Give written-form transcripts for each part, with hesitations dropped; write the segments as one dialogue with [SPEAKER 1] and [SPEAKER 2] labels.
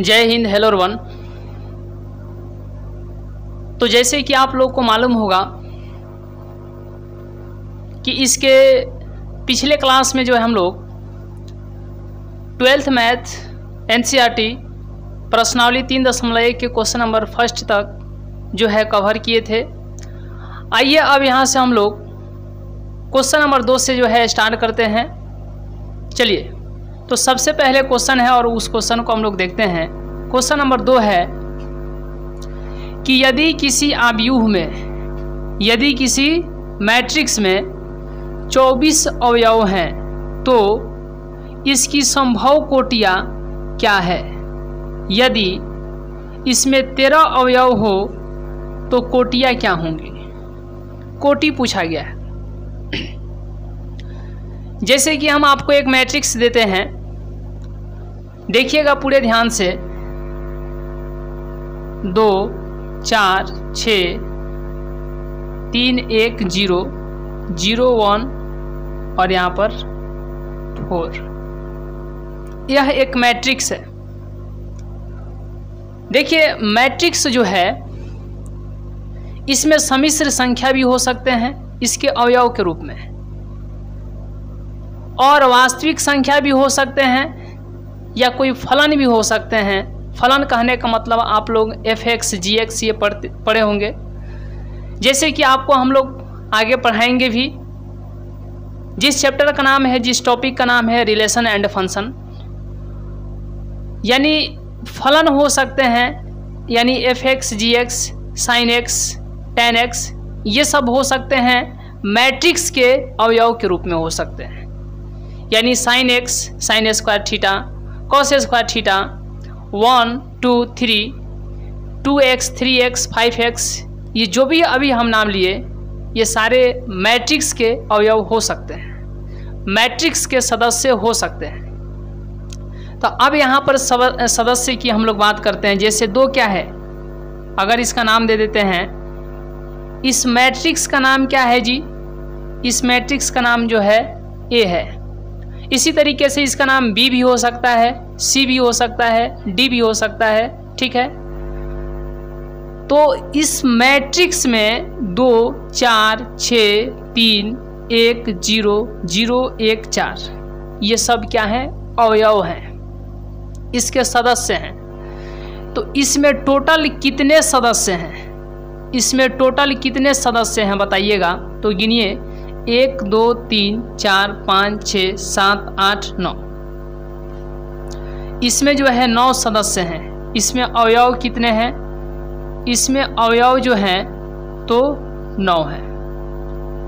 [SPEAKER 1] जय Hind, hello everyone. तो जैसे कि आप लोग को मालूम होगा कि इसके पिछले क्लास में जो है हम लोग 12th मैथ NCERT प्रश्नावली 3.1 के क्वेश्चन नंबर फर्स्ट तक जो है कवर किए थे। आइए अब यहाँ से हम लोग क्वेश्चन नंबर 2 से जो है स्टार्ट करते हैं। चलिए, तो सबसे पहले क्वेश्चन है और उस क्वेश्चन को हम लोग देखते हैं। क्वेश्चन नंबर 2 है कि यदि किसी आव्यूह में, यदि किसी मैट्रिक्स में 24 अवयव हैं तो इसकी संभव कोटियाँ क्या है। यदि इसमें 13 अवयव हो तो कोटियाँ क्या होंगी। कोटि पूछा गया है। जैसे कि हम आपको एक मैट्रिक्स देते हैं, देखिएगा पूरे ध्यान से। 2 4 6 3 1 0 0 1 और यहाँ पर 4। यह एक मैट्रिक्स है। देखिए, मैट्रिक्स जो है इसमें सम्मिश्र संख्या भी हो सकते हैं इसके अवयव के रूप में, और वास्तविक संख्या भी हो सकते हैं, या कोई फलन भी हो सकते हैं। फलन कहने का मतलब आप लोग fx gx ये पढ़े होंगे। जैसे कि आपको हम लोग आगे पढ़ाएंगे भी। जिस चैप्टर का नाम है, जिस टॉपिक का नाम है रिलेशन एंड फंक्शन, यानी फलन हो सकते हैं, यानी fx gx sin x tan x ये सब हो सकते हैं, मैट्रिक्स के अवयव के रूप में हो सकते हैं। यानी sin x sin square theta, cos square theta, 1 2 3 2x 3x 5x, ये जो भी अभी हम नाम लिए, ये सारे मैट्रिक्स के अवयव हो सकते हैं, मैट्रिक्स के सदस्य हो सकते हैं। तो अब यहाँ पर सदस्य की हम लोग बात करते हैं। जैसे 2 क्या है, अगर इसका नाम दे देते हैं, इस मैट्रिक्स का नाम क्या है जी। इस मैट्रिक्स का नाम जो है A है। इसी तरीके से इसका नाम B भी हो सकता है, C भी हो सकता है, D भी हो सकता है। ठीक है, तो इस मैट्रिक्स में 2 4 6 3 1 0 0 1 4 ये सब क्या है, अवयव हैं, इसके सदस्य हैं। तो इसमें टोटल कितने सदस्य हैं, इसमें टोटल कितने सदस्य हैं बताइएगा। तो गिनिए, 1 2 3 4 5 6 7 8 9। इसमें जो है 9 सदस्य हैं। इसमें अवयव कितने हैं, इसमें अवयव जो हैं तो 9 है।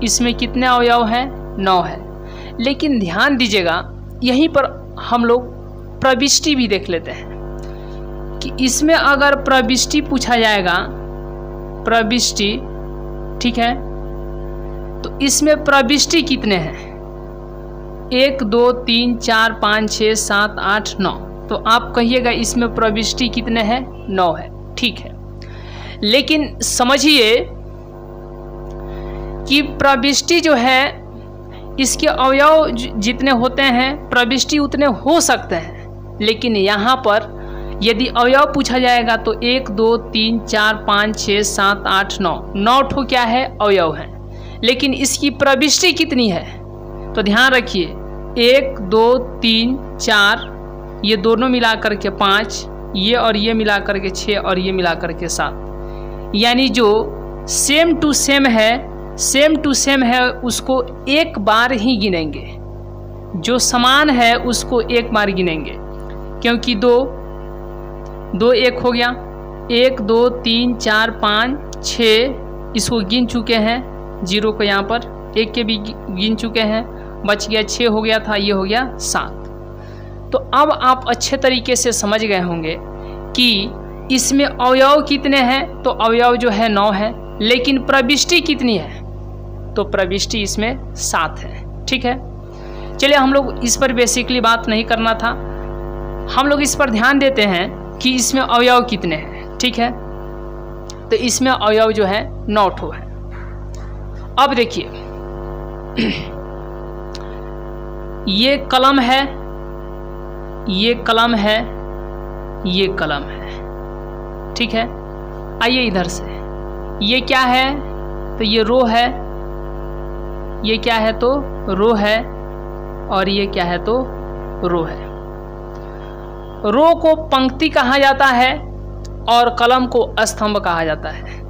[SPEAKER 1] इसमें कितने अवयव हैं, 9 है। लेकिन ध्यान दीजिएगा, यहीं पर हम लोग प्रविष्टि भी देख लेते हैं कि इसमें अगर प्रविष्टि पूछा जाएगा, प्रविष्टि, ठीक है, तो इसमें प्रविष्टि कितने हैं, 1 2 3 4 5 6 7 8 9। तो आप कहिएगा इसमें प्रविष्टि कितने हैं, 9 है। ठीक है, लेकिन समझिए कि प्रविष्टि जो है, इसके अवयव जितने होते हैं प्रविष्टि उतने हो सकते हैं। लेकिन यहाँ पर यदि अवयव पूछा जाएगा तो 1 2 3 4 5 6 7 8 9 ठो क्या है, अवयव हैं। लेकिन इसकी प्रविष्टि कितनी है, तो ध्यान रखिए, 1 2 3 4 ये दोनों मिला करके 5, ये और ये मिला करके 6 और ये मिला करके 7। यानी जो सेम टू सेम है, सेम टू सेम है, उसको एक बार ही गिनेंगे। जो समान है उसको एक बार गिनेंगे, क्योंकि 2 2 1 हो गया, 1 2 3 4 5 6 इसको गिन चुके हैं, 0 को यहाँ पर 1 के भी गिन चुके हैं, बच गया 6 हो गया था, ये हो गया 7। तो अब आप अच्छे तरीके से समझ गए होंगे कि इसमें अवयव कितने हैं। तो अवयव जो है 9 है, लेकिन प्रविष्टि कितनी है, तो प्रविष्टि इसमें 7 है। ठीक है, चलिए, हम लोग इस पर बेसिकली बात नहीं करना था, हम लोग इस पर ध्यान देते हैं कि इसमें अवयव कितने हैं। ठीक है, तो इसमें अवयव जो है 9 ठो है। अब देखिए, ये कलम है, ये कलम है, ये कलम है। ठीक है, आइए इधर से, ये क्या है तो ये रो है, ये क्या है तो रो है, और ये क्या है तो रो है। रो को पंक्ति कहा जाता है और कलम को स्तंभ कहा जाता है।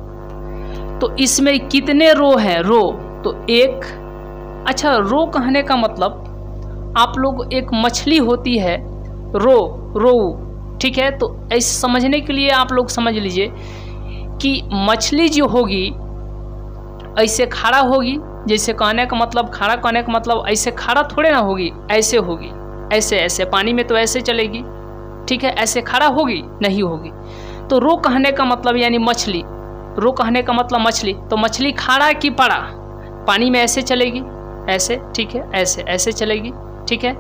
[SPEAKER 1] तो इसमें कितने रो हैं? रो तो एक। अच्छा, रो कहने का मतलब आप लोग, एक मछली होती है रोहू, ठीक है, तो ऐसे समझने के लिए आप लोग समझ लीजिए कि मछली जो होगी ऐसे खड़ा होगी, जैसे कहने का मतलब, खड़ा कहने का मतलब ऐसे खड़ा थोड़े ना होगी, ऐसे होगी, ऐसे ऐसे पानी में तो ऐसे चलेगी, ठीक है, ऐसे खड़ा होगी नहीं होगी। तो रो कहने का मतलब यानी मछली, रो कहने का मतलब मछली, तो मछली खड़ा कि पड़ा, पानी में ऐसे चलेगी, ऐसे, ठीक है, ऐसे ऐसे चलेगी, ठीक है,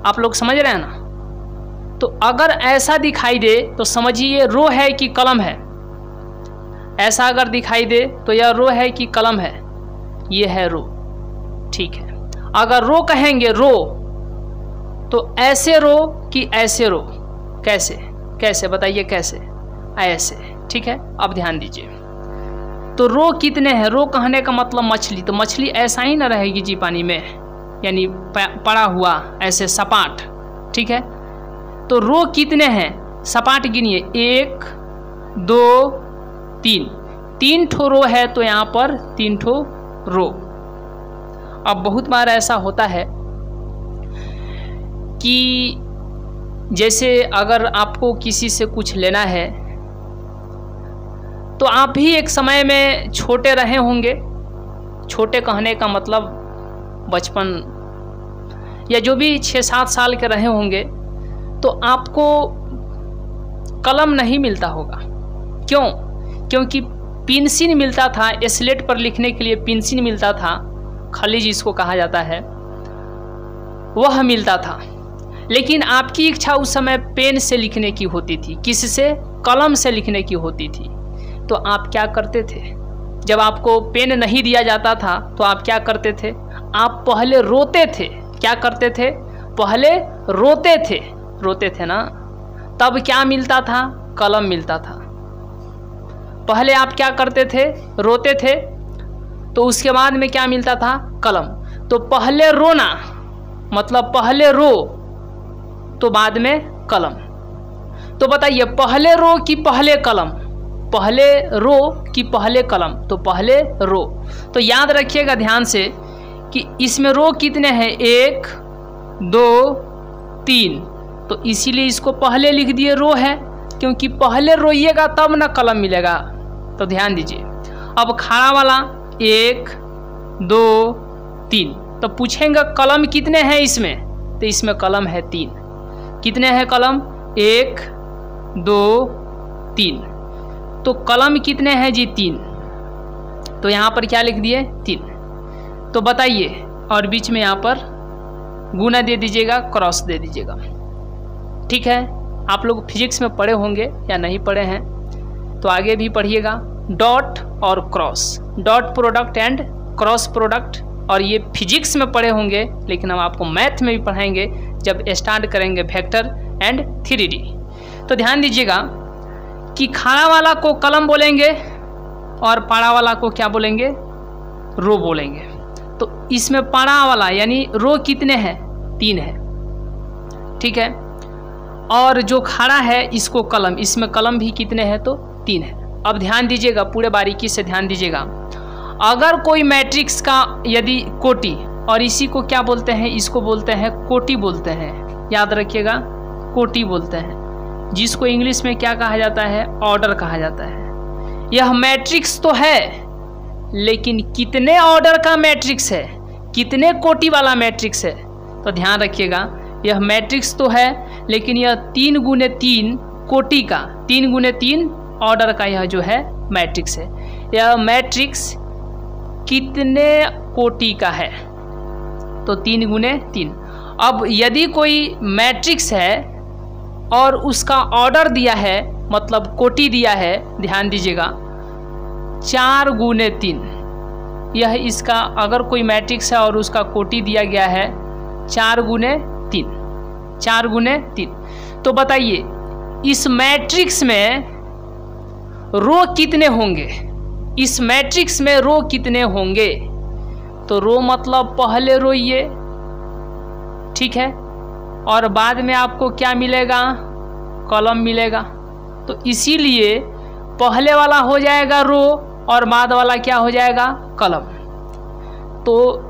[SPEAKER 1] आप लोग समझ रहे हैं ना। तो अगर ऐसा दिखाई दे तो समझिए रो है कि कलम है। ऐसा अगर दिखाई दे तो यह रो है कि कलम है, ये है रो, ठीक है। अगर रो कहेंगे रो तो ऐसे रो कि ऐसे रो, कैसे कैसे बताइए, कैसे, ऐसे, ठीक है। अब ध्यान दीजिए, तो रो कितने हैं? रो कहने का मतलब मछली, तो मछली ऐसा ही ना रहेगी जी पानी में, यानी पड़ा हुआ ऐसे सपाट, ठीक है। तो रो कितने हैं? सपाट गिनिए, 1 2 3, 3 ठो रो है, तो यहाँ पर 3 ठो रो। अब बहुत बार ऐसा होता है कि जैसे अगर आपको किसी से कुछ लेना है तो आप भी एक समय में छोटे रहे होंगे, छोटे कहने का मतलब बचपन या जो भी 6-7 साल के रहे होंगे, तो आपको कलम नहीं मिलता होगा। क्यों? क्योंकि पेंसिल मिलता था, स्लेट पर लिखने के लिए पेंसिल मिलता था, खली जिसको कहा जाता है, वह मिलता था। लेकिन आपकी इच्छा उस समय पेन से लिखने की होती थी, किससे? कलम से लिखने की होती थी। तो आप क्या करते थे? जब आपको पेन नहीं दिया जाता था तो आप क्या करते थे? आप पहले रोते थे। क्या करते थे? पहले रोते थे, रोते थे ना, तब क्या मिलता था? कलम मिलता था। पहले आप क्या करते थे? रोते थे, तो उसके बाद में क्या मिलता था? कलम। तो पहले रोना मतलब पहले रो, तो बाद में कलम। तो बताइए, पहले रो कि पहले कलम? पहले रो कि पहले कलम? तो पहले रो। तो याद रखिएगा ध्यान से कि इसमें रो कितने हैं? 1 2 3, तो इसीलिए इसको पहले लिख दिए रो है, क्योंकि पहले रोइएगा तब ना कलम मिलेगा। तो ध्यान दीजिए, अब खड़ा वाला 1 2 3, तो पूछेंगे कलम कितने हैं इसमें? तो इसमें कलम है 3। कितने हैं कलम? 1 2 3। तो कलम कितने हैं जी? 3। तो यहाँ पर क्या लिख दिए? 3। तो बताइए, और बीच में यहाँ पर गुना दे दीजिएगा, क्रॉस दे दीजिएगा, ठीक है। आप लोग फिजिक्स में पढ़े होंगे या नहीं पढ़े हैं तो आगे भी पढ़िएगा। डॉट और cross, dot product and cross product, और ये फिजिक्स में पढ़े होंगे, लेकिन हम आपको मैथ में भी पढ़ाएंगे जब स्टार्ट करेंगे वेक्टर एंड 3D। तो ध्यान दीजिएगा कि खड़ा वाला को कलम बोलेंगे और पाड़ा वाला को क्या बोलेंगे? रो बोलेंगे। तो इसमें पाड़ा वाला यानी रो कितने हैं? 3 है, ठीक है। और जो खड़ा है इसको कलम, इसमें कलम भी कितने हैं? तो 3 है। अब ध्यान दीजिएगा, पूरे बारीकी से ध्यान दीजिएगा। अगर कोई मैट्रिक्स का यदि कोटि, और इसी को क्या बोलते हैं? इसको बोलते हैं कोटि बोलते हैं, याद रखिएगा, कोटि बोलते हैं, जिसको इंग्लिश में क्या कहा जाता है? ऑर्डर कहा जाता है। यह मैट्रिक्स तो है, लेकिन कितने ऑर्डर का मैट्रिक्स है, कितने कोटि वाला मैट्रिक्स है? तो ध्यान रखिएगा, यह मैट्रिक्स तो है, लेकिन यह 3 गुने 3 कोटि का, 3 गुने 3 ऑर्डर का यह जो है मैट्रिक्स है। यह मैट्रिक्स कितने कोटि का है? तो 3 गुने 3। अब यदि कोई मैट्रिक्स है और उसका ऑर्डर दिया है, मतलब कोटि दिया है, ध्यान दीजिएगा, 4 गुने 3, यह इसका, अगर कोई मैट्रिक्स है और उसका कोटि दिया गया है 4 गुने 3, 4 गुने 3, तो बताइए इस मैट्रिक्स में रो कितने होंगे, इस मैट्रिक्स में रो कितने होंगे। तो रो मतलब पहले रो ये, ठीक है, और बाद में आपको क्या मिलेगा, कॉलम मिलेगा। तो इसीलिए पहले वाला हो जाएगा रो और बाद वाला क्या हो जाएगा, कॉलम। तो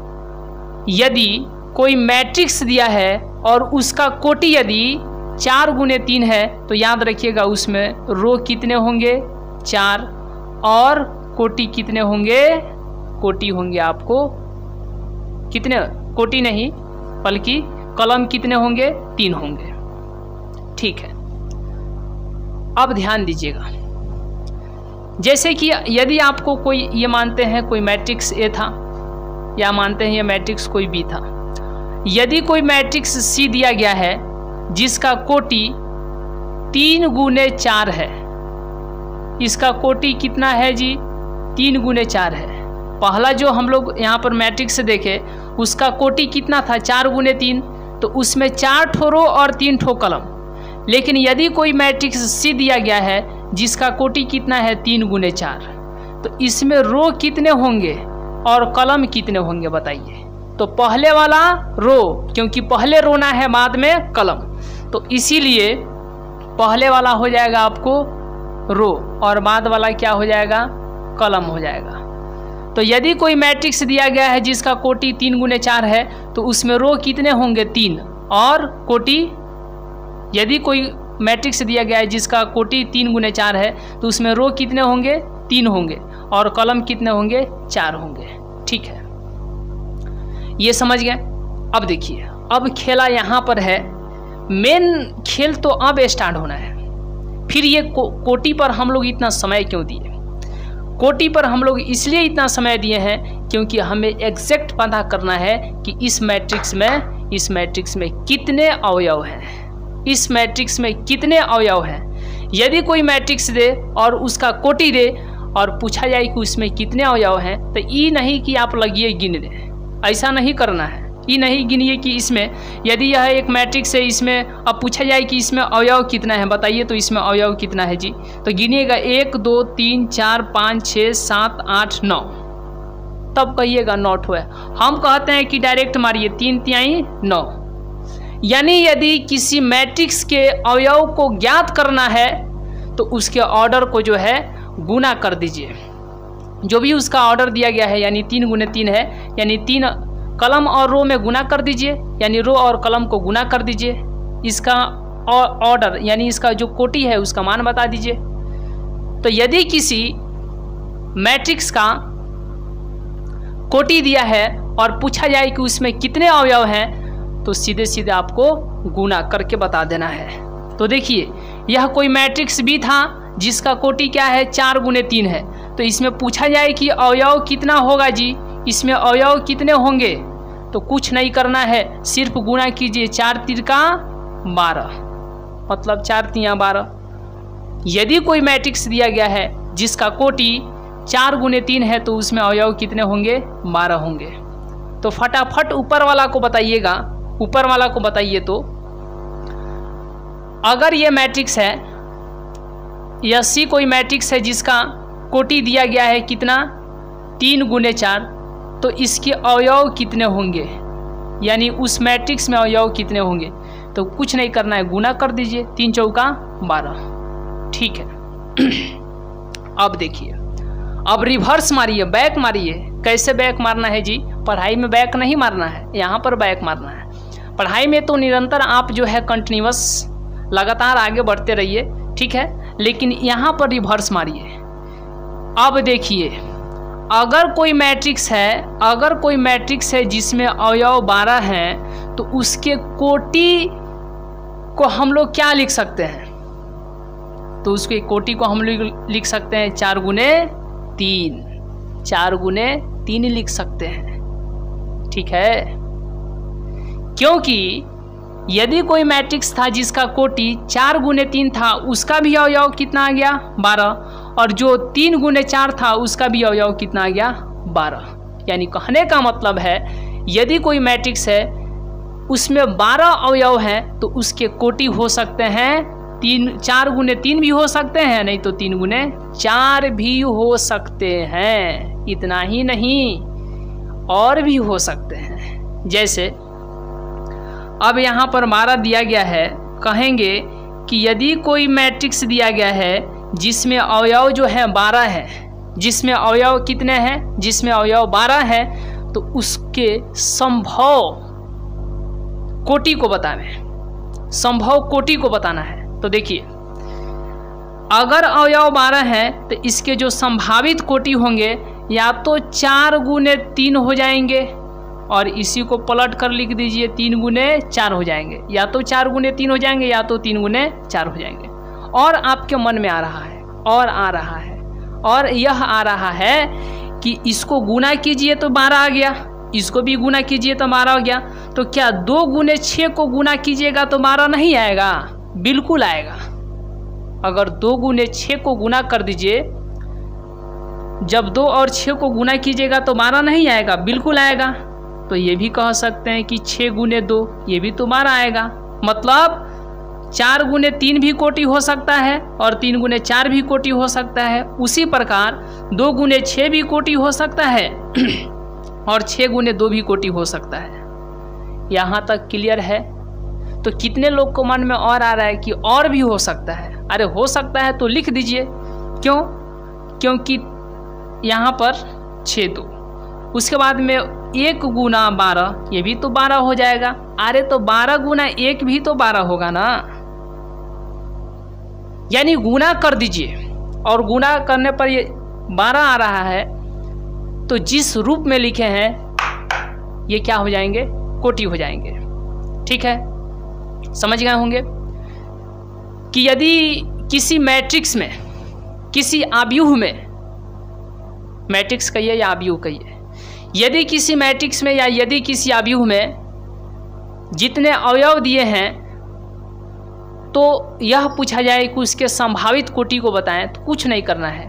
[SPEAKER 1] यदि कोई मैट्रिक्स दिया है और उसका कोटि यदि 4 गुने 3 है तो याद रखिएगा उसमें रो कितने होंगे, 4, और कोटि कितने होंगे, कोटि होंगे आपको कितने, कोटि नहीं बल्कि कॉलम कितने होंगे, 3 होंगे। ठीक है, अब ध्यान दीजिएगा, जैसे कि यदि आपको कोई ये मानते हैं कोई मैट्रिक्स ए था या मानते हैं ये मैट्रिक्स कोई बी था, यदि कोई मैट्रिक्स सी दिया गया है जिसका कोटि 3 गुने 4 है, इसका कोटि कितना है जी, 3 गुने 4 है। पहला जो हम लोग यहाँ पर मैट्रिक्स देखे उसका कोटि कितना था, 4 गुने 3, तो उसमें 4 ठो रो और 3 ठो कॉलम। लेकिन यदि कोई मैट्रिक्स सी दिया गया है जिसका कोटि कितना है, 3 गुने 4, तो इसमें रो कितने होंगे और कॉलम कितने होंगे बताइए। तो पहले वाला रो, क्योंकि पहले रोना है बाद में कॉलम, तो इसीलिए पहले वाला हो जाएगा आपको रो और बाद वाला क्या हो जाएगा, कॉलम हो जाएगा। तो यदि कोई मैट्रिक्स दिया गया है जिसका कोटि 3 गुने 4 है तो उसमें रो कितने होंगे, 3, और कोटि, यदि कोई मैट्रिक्स दिया गया है जिसका कोटि 3 गुने 4 है तो उसमें रो कितने होंगे, 3 होंगे, और कॉलम कितने होंगे, 4 होंगे। ठीक है, ये समझ गए। अब देखिए, अब खेला यहाँ पर है, मेन खेल तो अब स्टार्ट होना है। फिर ये कोटि पर हम लोग इतना समय क्यों दिए, कोटि पर हम लोग इसलिए इतना समय दिए हैं क्योंकि हमें एग्जैक्ट पता करना है कि इस मैट्रिक्स में कितने अवयव हैं, इस मैट्रिक्स में कितने अवयव हैं। यदि कोई मैट्रिक्स दे और उसका कोटि दे और पूछा जाए कि उसमें कितने अवयव हैं, तो ये नहीं कि आप लगिए गिनने, ऐसा नहीं करना है। ये नहीं गिनिए कि इसमें, यदि यह एक मैट्रिक्स है, इसमें अब पूछा जाए कि इसमें अवयव कितना है बताइए, तो इसमें अवयव कितना है जी, तो गिनिएगा 1 2 3 4 5 6 7 8 9, तब कहिएगा 9 ठो है। हम कहते हैं कि डायरेक्ट मारिए 3 तिहाई 9। यानी यदि किसी मैट्रिक्स के अवयव को ज्ञात करना है तो उसके ऑर्डर को जो है गुना कर दीजिए, जो भी उसका ऑर्डर दिया गया है, यानी 3 गुने 3 है, यानी 3 कॉलम और रो में गुना कर दीजिए, यानी रो और कॉलम को गुना कर दीजिए, इसका ऑर्डर यानी इसका जो कोटि है उसका मान बता दीजिए। तो यदि किसी मैट्रिक्स का कोटि दिया है और पूछा जाए कि उसमें कितने अवयव हैं, तो सीधे सीधे आपको गुना करके बता देना है। तो देखिए, यह कोई मैट्रिक्स बी था जिसका कोटि क्या है, 4 गुने 3 है, तो इसमें पूछा जाए कि अवयव कितना होगा जी, इसमें अवयव कितने होंगे, तो कुछ नहीं करना है, सिर्फ गुना कीजिए, 4 तिरका 12, मतलब 4 तिया 12। यदि कोई मैट्रिक्स दिया गया है जिसका कोटि 4 गुने 3 है तो उसमें अवयव कितने होंगे, 12 होंगे। तो फटाफट ऊपर वाला को बताइएगा, ऊपर वाला को बताइए। तो अगर ये मैट्रिक्स है या सी कोई मैट्रिक्स है जिसका कोटि दिया गया है कितना, 3 गुने 4, तो इसके अवयव कितने होंगे, यानी उस मैट्रिक्स में अवयव कितने होंगे, तो कुछ नहीं करना है, गुना कर दीजिए, 3 चौका 12। ठीक है, अब देखिए, अब रिवर्स मारिए, बैक मारिए। कैसे बैक मारना है जी, पढ़ाई में बैक नहीं मारना है, यहाँ पर बैक मारना है। पढ़ाई में तो निरंतर आप जो है कंटिन्यूअस लगातार आगे बढ़ते रहिए, ठीक है, लेकिन यहाँ पर रिवर्स मारिए। अब देखिए, अगर कोई मैट्रिक्स है जिसमें अवयव 12 हैं, तो उसके कोटि को हम लोग क्या लिख सकते हैं, तो उसके कोटि को हम लोग लिख सकते हैं 4 गुने 3, 4 गुने 3 लिख सकते हैं। ठीक है, क्योंकि यदि कोई मैट्रिक्स था जिसका कोटि 4 गुने 3 था, उसका भी अवयव कितना आ गया, 12, और जो 3 गुने 4 था उसका भी अवयव कितना आ गया, 12। यानी कहने का मतलब है, यदि कोई मैट्रिक्स है उसमें 12 अवयव हैं तो उसके कोटि हो सकते हैं 4 गुने 3 भी हो सकते हैं, नहीं तो 3 गुने 4 भी हो सकते हैं। इतना ही नहीं, और भी हो सकते हैं। जैसे अब यहाँ पर 12 दिया गया है, कहेंगे कि यदि कोई मैट्रिक्स दिया गया है जिसमें अवयव जो है 12 है, जिसमें अवयव कितने हैं, जिसमें अवयव 12 है, तो उसके संभव कोटि को बताना है, संभव कोटि को बताना है। तो देखिए, अगर अवयव 12 है तो इसके जो संभावित कोटि होंगे या तो 4 गुने 3 हो जाएंगे, और इसी को पलट कर लिख दीजिए 3 गुने 4 हो जाएंगे, या तो 4 गुने 3 हो जाएंगे या तो 3 गुने 4 हो जाएंगे। और आपके मन में आ रहा है, और आ रहा है, और यह आ रहा है कि इसको गुना कीजिए तो 12 आ गया, इसको भी गुना कीजिए तो 12 हो गया। तो क्या 2 गुने 6 को गुना कीजिएगा तो 12 नहीं आएगा? बिल्कुल आएगा। अगर 2 गुने 6 को गुना कर दीजिए, जब 2 और 6 को गुना कीजिएगा तो 12 नहीं आएगा? बिल्कुल आएगा। तो ये भी कह सकते हैं कि 6 गुने 2, ये भी तो 12 आएगा। मतलब 4 गुने 3 भी कोटि हो सकता है और 3 गुने 4 भी कोटि हो सकता है। उसी प्रकार 2 गुने 6 भी कोटि हो सकता है और 6 गुने 2 भी कोटि हो सकता है। यहाँ तक क्लियर है? तो कितने लोग को मन में और आ रहा है कि और भी हो सकता है? अरे हो सकता है तो लिख दीजिए। क्यों? क्योंकि यहाँ पर 6 2, उसके बाद में 1 गुना 12, ये भी तो 12 हो जाएगा। अरे तो 12 गुना 1 भी तो 12 होगा ना। यानी गुना कर दीजिए, और गुना करने पर ये 12 आ रहा है, तो जिस रूप में लिखे हैं ये क्या हो जाएंगे? कोटि हो जाएंगे। ठीक है, समझ गए होंगे कि यदि किसी मैट्रिक्स में, किसी आव्यूह में, मैट्रिक्स कहिए या आव्यूह कहिए, यदि किसी मैट्रिक्स में या यदि किसी आव्यूह में जितने अवयव दिए हैं तो यह पूछा जाए कि उसके संभावित कोटि को बताएं, तो कुछ नहीं करना है।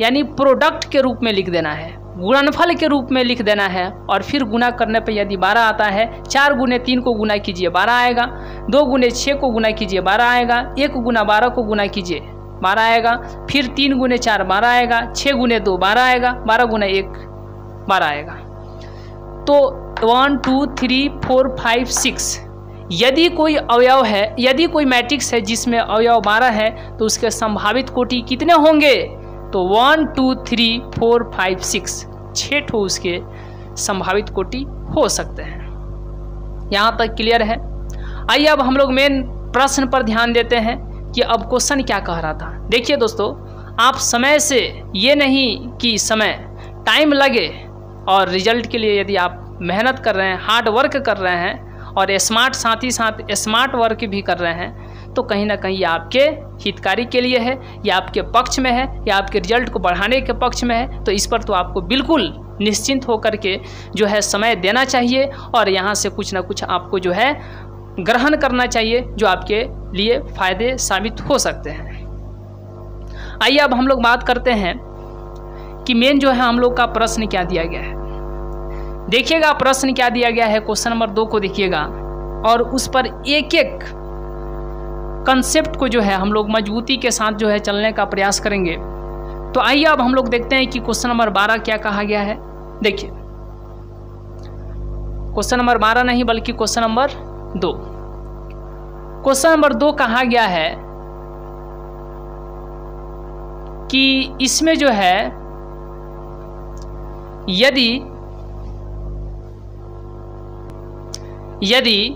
[SPEAKER 1] यानी प्रोडक्ट के रूप में लिख देना है, गुणनफल के रूप में लिख देना है, और फिर गुना करने पर यदि 12 आता है, 4 गुने 3 को गुना कीजिए 12 आएगा, 2 गुने 6 को गुना कीजिए 12 आएगा, 1 गुना 12 को गुना कीजिए 12 आएगा, फिर 3 गुने 4 12 आएगा, 6 गुने 2 12 आएगा, 12 गुना 1 12 आएगा। तो 1 2 3 4 5 6 यदि कोई अवयव है, यदि कोई मैट्रिक्स है जिसमें अवयव 12 है, तो उसके संभावित कोटि कितने होंगे? तो 1 2 3 4 5 6 ठो उसके संभावित कोटि हो सकते हैं। यहाँ तक क्लियर है? आइए अब हम लोग मेन प्रश्न पर ध्यान देते हैं कि अब क्वेश्चन क्या कह रहा था। देखिए दोस्तों, आप समय से, ये नहीं कि समय टाइम लगे, और रिजल्ट के लिए यदि आप मेहनत कर रहे हैं, हार्ड वर्क कर रहे हैं, और स्मार्ट साथ ही साथ स्मार्ट वर्क भी कर रहे हैं, तो कहीं ना कहीं ये आपके हितकारी के लिए है, या आपके पक्ष में है, या आपके रिजल्ट को बढ़ाने के पक्ष में है। तो इस पर तो आपको बिल्कुल निश्चिंत होकर के जो है समय देना चाहिए, और यहाँ से कुछ ना कुछ आपको जो है ग्रहण करना चाहिए, जो आपके लिए फायदे साबित हो सकते हैं। आइए अब हम लोग बात करते हैं कि मेन जो है हम लोग का प्रश्न क्या दिया गया है। देखिएगा प्रश्न क्या दिया गया है, क्वेश्चन नंबर 2 को देखिएगा, और उस पर एक एक कंसेप्ट को जो है हम लोग मजबूती के साथ जो है चलने का प्रयास करेंगे। तो आइए अब हम लोग देखते हैं कि क्वेश्चन नंबर 12 क्या कहा गया है। देखिए, क्वेश्चन नंबर 12 नहीं बल्कि क्वेश्चन नंबर 2। क्वेश्चन नंबर 2 कहा गया है कि इसमें जो है यदि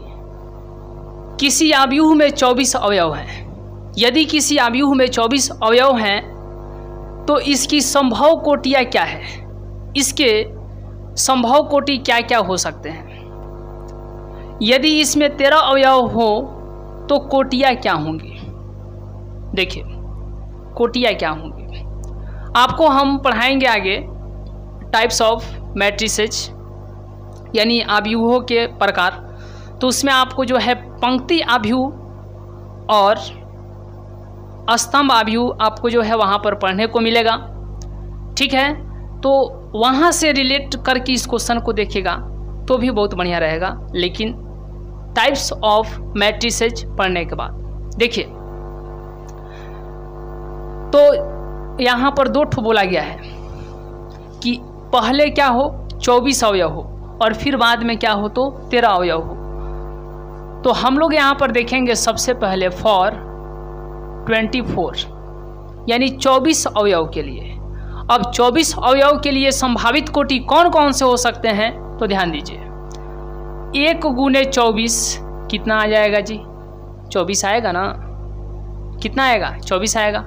[SPEAKER 1] किसी आव्यूह में 24 अवयव हैं, यदि किसी आव्यूह में 24 अवयव हैं, तो इसकी संभव कोटियाँ क्या है, इसके संभव कोटि क्या क्या हो सकते हैं। यदि इसमें 13 अवयव हो तो कोटियाँ क्या होंगी। देखिए कोटियाँ क्या होंगी, आपको हम पढ़ाएंगे आगे टाइप्स ऑफ मैट्रिसेज, यानी आव्यूहों के प्रकार। तो उसमें आपको जो है पंक्ति आव्यूह और स्तंभ आव्यूह आपको जो है वहाँ पर पढ़ने को मिलेगा। ठीक है, तो वहाँ से रिलेट करके इस क्वेश्चन को देखिएगा तो भी बहुत बढ़िया रहेगा। लेकिन टाइप्स ऑफ मैट्रिसेज पढ़ने के बाद देखिए, तो यहाँ पर 2 ठो बोला गया है कि पहले क्या हो 24 अवयव हो और फिर बाद में क्या हो तो 13 अवयव हो। तो हम लोग यहाँ पर देखेंगे सबसे पहले फॉर 24 यानी 24 अवयव के लिए। अब 24 अवयव के लिए संभावित कोटि कौन कौन से हो सकते हैं तो ध्यान दीजिए। 1 गुने 24 कितना आ जाएगा जी? 24 आएगा ना? कितना आएगा? 24 आएगा।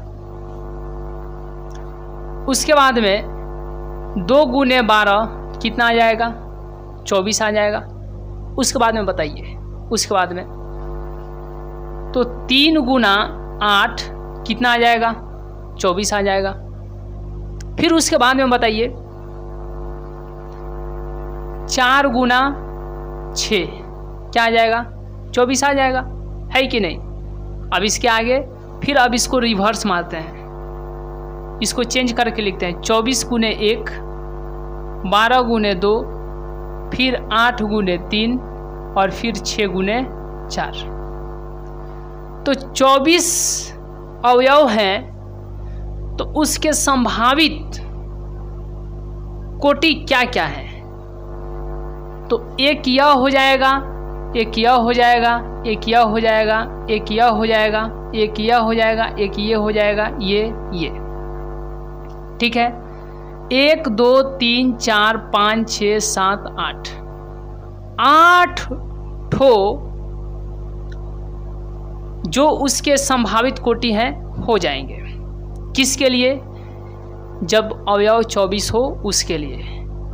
[SPEAKER 1] उसके बाद में 2 गुने 12 कितना आ जाएगा? 24 आ जाएगा। उसके बाद में बताइए, उसके बाद में तो 3 गुना 8 कितना आ जाएगा? 24 आ जाएगा। फिर उसके बाद में बताइए 4 गुना 6 क्या आ जाएगा? 24 आ जाएगा, है कि नहीं? अब इसके आगे फिर अब इसको रिवर्स मारते हैं, इसको चेंज करके लिखते हैं 24 गुने 1, 12 गुने 2, फिर 8 गुने 3 और फिर 6 गुने 4। तो 24 अवयव हैं, तो उसके संभावित कोटि क्या क्या है? तो एक यह हो जाएगा, एक यह हो जाएगा, एक यह हो जाएगा, एक यह हो जाएगा, एक यह हो जाएगा, एक ये हो जाएगा, ये ठीक है। 1 2 3 4 5 6 7 8 ठो जो उसके संभावित कोटि हैं हो जाएंगे। किसके लिए? जब अवयव 24 हो उसके लिए।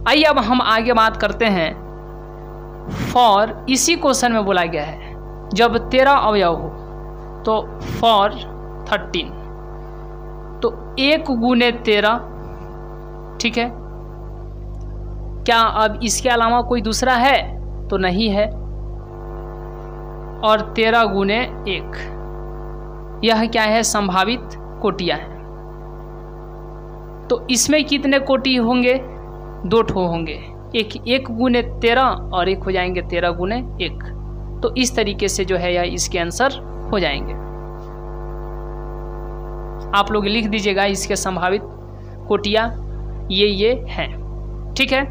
[SPEAKER 1] आइए अब हम आगे बात करते हैं फॉर। इसी क्वेश्चन में बोला गया है जब 13 अवयव हो तो फॉर 13, तो 1 गुने 13, ठीक है। क्या अब इसके अलावा कोई दूसरा है? तो नहीं है। और 13 गुने 1, यह क्या है? संभावित कोटियां हैं। तो इसमें कितने कोटि होंगे? 2 ठो होंगे, एक 1 गुने 13 और एक हो जाएंगे 13 गुने 1। तो इस तरीके से जो है या इसके आंसर हो जाएंगे। आप लोग लिख दीजिएगा इसके संभावित कोटियां ये हैं, ठीक है।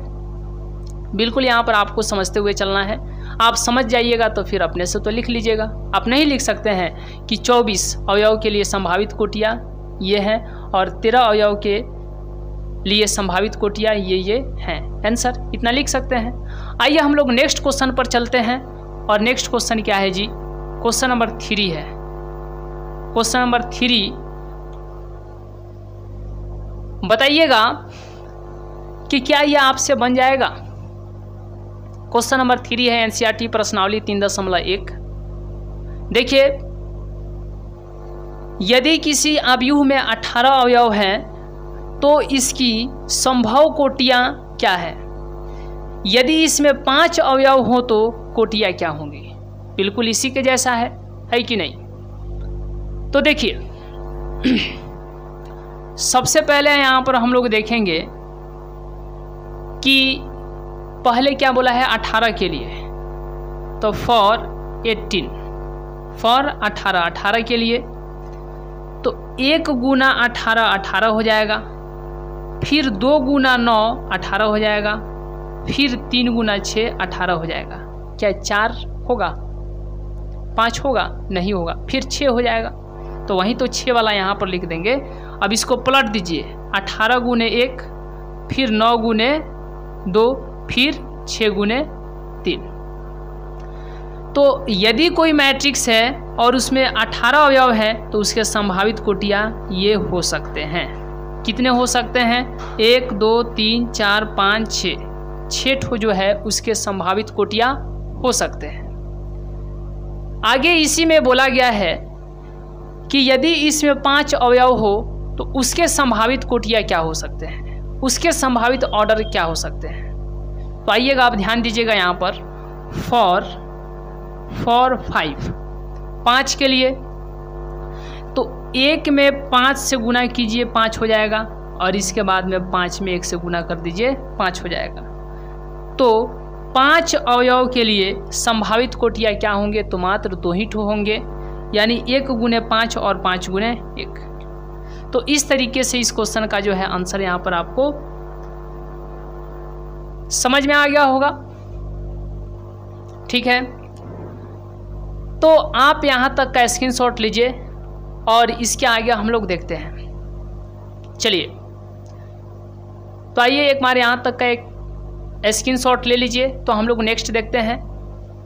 [SPEAKER 1] बिल्कुल यहाँ पर आपको समझते हुए चलना है। आप समझ जाइएगा तो फिर अपने से तो लिख लीजिएगा। आप नहीं लिख सकते हैं कि 24 अवयव के लिए संभावित कोटियां ये हैं और 13 अवयव के लिए संभावित कोटियां ये हैं। आंसर इतना लिख सकते हैं। आइए हम लोग नेक्स्ट क्वेश्चन पर चलते हैं। और नेक्स्ट क्वेश्चन क्या है जी? क्वेश्चन नंबर 3 है। क्वेश्चन नंबर 3 बताइएगा कि क्या यह आपसे बन जाएगा। क्वेश्चन नंबर 3 है एनसीईआरटी प्रश्नावली 3.1। देखिए, यदि किसी अवयव में 18 अवयव हैं तो इसकी संभव कोटियां क्या है? यदि इसमें 5 अवयव हो तो कोटियां क्या होंगी? बिल्कुल इसी के जैसा है कि नहीं? तो देखिए सबसे पहले यहाँ पर हम लोग देखेंगे कि पहले क्या बोला है 18 के लिए, तो फॉर 18, फॉर 18 के लिए तो 1 गुना 18 18 हो जाएगा, फिर 2 गुना 9 18 हो जाएगा, फिर 3 गुना 6 18 हो जाएगा। क्या 4 होगा? 5 होगा? नहीं होगा। फिर 6 हो जाएगा, तो वहीं तो 6 वाला यहाँ पर लिख देंगे। अब इसको पलट दीजिए, 18 गुने 1, फिर 9 गुने 2, फिर 6 गुने 3। तो यदि कोई मैट्रिक्स है और उसमें 18 अवयव है तो उसके संभावित कोटियां ये हो सकते हैं। कितने हो सकते हैं? 1 2 3 4 5 6 ठो जो है उसके संभावित कोटियां हो सकते हैं। आगे इसी में बोला गया है कि यदि इसमें 5 अवयव हो तो उसके संभावित कोटियां क्या हो सकते हैं, उसके संभावित ऑर्डर क्या हो सकते हैं। तो आइएगा आप ध्यान दीजिएगा यहाँ पर फॉर 5 के लिए तो 1 में 5 से गुना कीजिए 5 हो जाएगा, और इसके बाद में 5 में 1 से गुना कर दीजिए 5 हो जाएगा। तो 5 अवयव के लिए संभावित कोटियां क्या होंगे? तो मात्र 2 ही ठो होंगे, यानी 1 गुने 5 और 5 गुने 1। तो इस तरीके से इस क्वेश्चन का जो है आंसर यहाँ पर आपको समझ में आ गया होगा। ठीक है, तो आप यहाँ तक का स्क्रीनशॉट लीजिए और इसके आगे हम लोग देखते हैं। चलिए, तो आइए एक बार यहाँ तक का एक स्क्रीनशॉट ले लीजिए, तो हम लोग नेक्स्ट देखते हैं।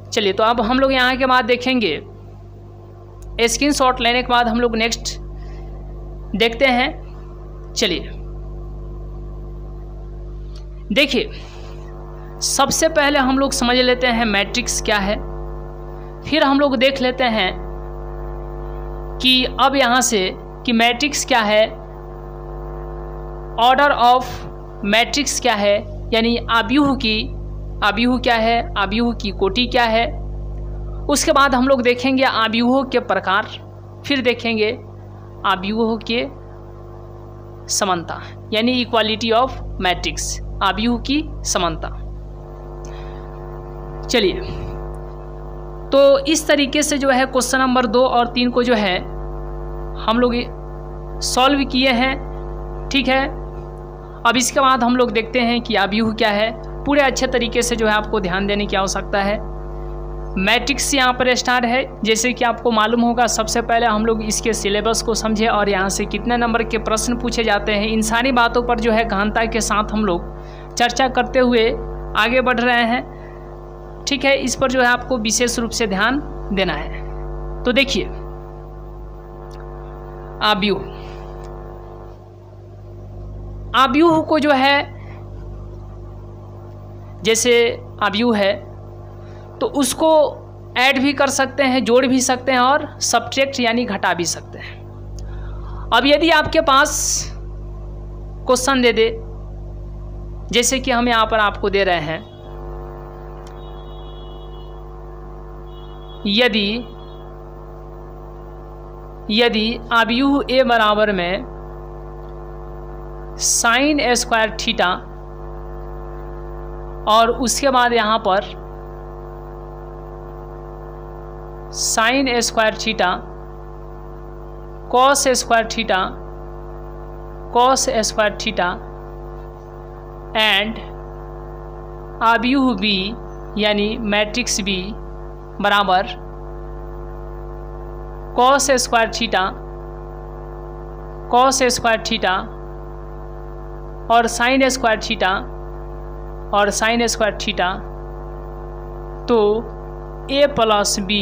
[SPEAKER 1] चलिए, तो अब हम लोग यहाँ के बाद देखेंगे, स्क्रीनशॉट लेने के बाद हम लोग नेक्स्ट देखते हैं। चलिए देखिए, सबसे पहले हम लोग समझ लेते हैं मैट्रिक्स क्या है, फिर हम लोग देख लेते हैं कि अब यहाँ से कि मैट्रिक्स क्या है, ऑर्डर ऑफ मैट्रिक्स क्या है, यानी आव्यूह क्या है, आव्यूह की कोटि क्या है। उसके बाद हम लोग देखेंगे आव्यूहों के प्रकार, फिर देखेंगे आव्यूहों के समानता, यानी इक्वालिटी ऑफ मैट्रिक्स, आव्यूह की समानता। चलिए, तो इस तरीके से जो है क्वेश्चन नंबर 2 और 3 को जो है हम लोग सॉल्व किए हैं। ठीक है, अब इसके बाद हम लोग देखते हैं कि आव्यूह क्या है। पूरे अच्छे तरीके से जो है आपको ध्यान देने की आवश्यकता है। मैट्रिक्स यहाँ पर स्टार्ट है, जैसे कि आपको मालूम होगा। सबसे पहले हम लोग इसके सिलेबस को समझे और यहाँ से कितने नंबर के प्रश्न पूछे जाते हैं, इन सारी बातों पर जो है गहनता के साथ हम लोग चर्चा करते हुए आगे बढ़ रहे हैं। ठीक है, इस पर जो है आपको विशेष रूप से ध्यान देना है। तो देखिए, आव्यूह को जो है, जैसे आव्यूह है तो उसको ऐड भी कर सकते हैं, जोड़ भी सकते हैं और सब्ट्रैक्ट यानी घटा भी सकते हैं। अब यदि आपके पास क्वेश्चन दे दे, जैसे कि हम यहाँ पर आपको दे रहे हैं, यदि आव्यूह ए बराबर में साइन स्क्वायर थीटा और उसके बाद यहाँ पर sine square theta, cos square theta, cos square theta and आव्यूह बी यानी मैट्रिक्स बी बराबर cos square theta, cos square theta और साइन स्क्वायर थीटा और साइन स्क्वायर थीटा, तो ए प्लस बी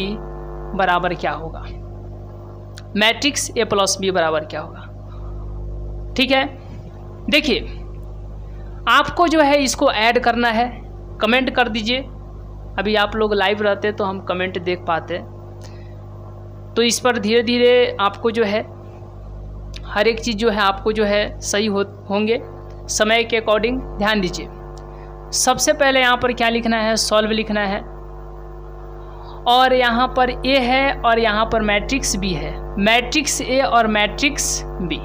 [SPEAKER 1] बराबर क्या होगा, मैट्रिक्स ए प्लस बी बराबर क्या होगा। ठीक है, देखिए आपको जो है इसको ऐड करना है। कमेंट कर दीजिए, अभी आप लोग लाइव रहते तो हम कमेंट देख पाते, तो इस पर धीरे धीरे आपको जो है हर एक चीज़ जो है आपको जो है सही होंगे समय के अकॉर्डिंग। ध्यान दीजिए, सबसे पहले यहाँ पर क्या लिखना है, सॉल्व लिखना है, और यहाँ पर ए है और यहाँ पर मैट्रिक्स बी है, मैट्रिक्स ए और मैट्रिक्स बी,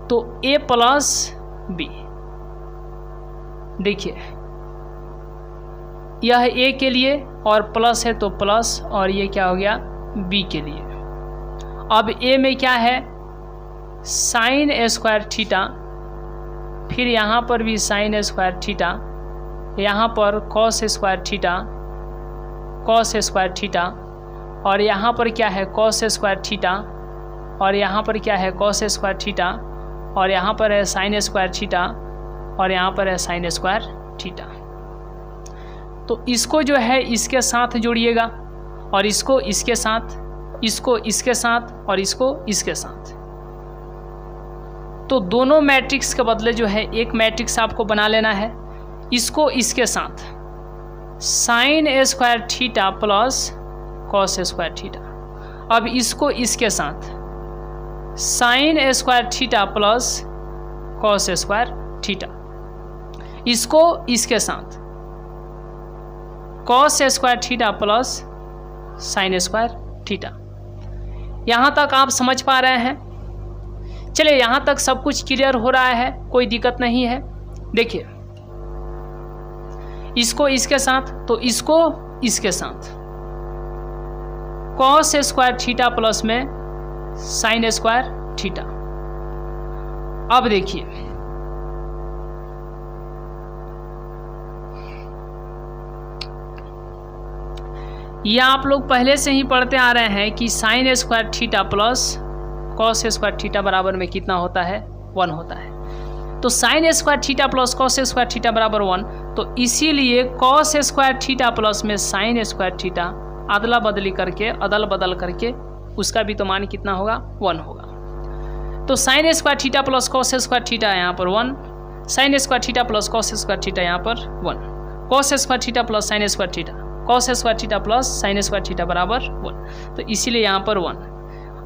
[SPEAKER 1] तो ए प्लस बी। देखिए यह ए के लिए और प्लस है तो प्लस, और ये क्या हो गया बी के लिए। अब ए में क्या है, साइन स्क्वायर थीटा, फिर यहाँ पर भी साइन स्क्वायर थीटा, यहाँ पर cos square theta, cos square theta, और यहाँ पर क्या है कॉस स्क्वायर थीटा, और यहाँ पर क्या है कॉस स्क्वायर थीटा, और यहाँ पर है साइन स्क्वायर थीटा, और यहाँ पर है साइन स्क्वायर थीटा। तो इसको जो है इसके साथ जोड़िएगा, और इसको इसके साथ, इसको इसके साथ, और इसको इसके साथ। तो दोनों मैट्रिक्स के बदले जो है एक मैट्रिक्स आपको बना लेना है। इसको इसके साथ sine square theta plus cos square theta, अब इसको इसके साथ sine square theta plus cos square theta, इसको इसके साथ cos square theta plus sine square theta. यहाँ तक आप समझ पा रहे हैं? चलिए, यहाँ तक सब कुछ क्लियर हो रहा है, कोई दिक्कत नहीं है। देखिए इसको इसके साथ, तो इसको इसके साथ कॉस स्क्वायर थीटा प्लस में साइन स्क्वायर थीटा, अब देखिए, ये आप लोग पहले से ही पढ़ते आ रहे हैं कि sine square theta plus cos square theta बराबर में कितना होता है, 1 होता है। तो sine square theta plus cos square theta बराबर 1, तो इसीलिए कॉस स्क्वायर थीटा प्लस में साइन स्क्वायर थीटा अदला बदली करके, अदल बदल करके उसका भी तो मान कितना होगा, 1 होगा। तो sine square theta plus cos square theta यहाँ पर 1, sine square theta plus cos square theta यहाँ पर 1, cos square theta plus sine square theta, cos square theta plus sine square theta बराबर 1, तो इसीलिए यहाँ पर 1।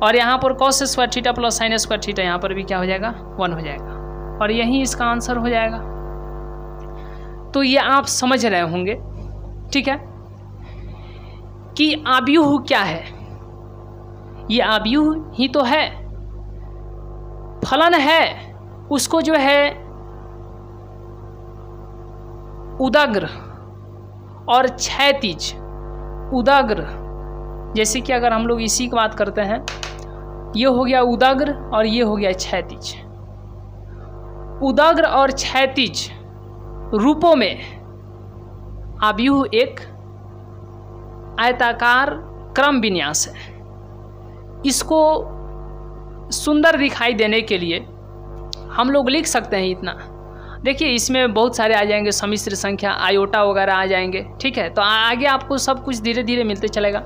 [SPEAKER 1] और यहाँ पर cos square theta plus sine square theta यहाँ पर भी क्या हो जाएगा, 1 हो जाएगा, और यही इसका आंसर हो जाएगा। तो ये आप समझ रहे होंगे, ठीक है, कि आव्यूह क्या है। ये आव्यूह ही तो है, फलन है, उसको जो है उदाग्र और क्षैतिज, उदाग्र, जैसे कि अगर हम लोग इसी की बात करते हैं, ये हो गया उदाग्र और ये हो गया क्षैतिज। उदाग्र और क्षैतिज रूपों में आव्यूह एक आयताकार क्रम विन्यास है। इसको सुंदर दिखाई देने के लिए हम लोग लिख सकते हैं इतना। देखिए, इसमें बहुत सारे आ जाएंगे, सम्मिश्र संख्या, आयोटा वगैरह आ जाएंगे, ठीक है। तो आगे आपको सब कुछ धीरे धीरे मिलते चलेगा,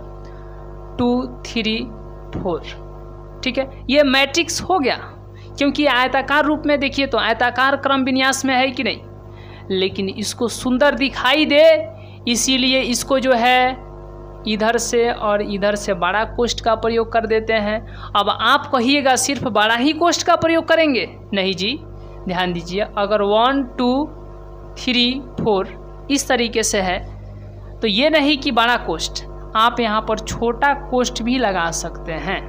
[SPEAKER 1] 2 3 4, ठीक है। ये मैट्रिक्स हो गया, क्योंकि आयताकार रूप में देखिए तो आयताकार क्रम विन्यास में है कि नहीं, लेकिन इसको सुंदर दिखाई दे इसीलिए इसको जो है इधर से और इधर से बड़ा कोष्ठ का प्रयोग कर देते हैं। अब आप कहिएगा सिर्फ बड़ा ही कोष्ठ का प्रयोग करेंगे, नहीं जी, ध्यान दीजिए, अगर 1 2 3 4 इस तरीके से है तो ये नहीं कि बड़ा कोष्ठ, आप यहाँ पर छोटा कोष्ठ भी लगा सकते हैं,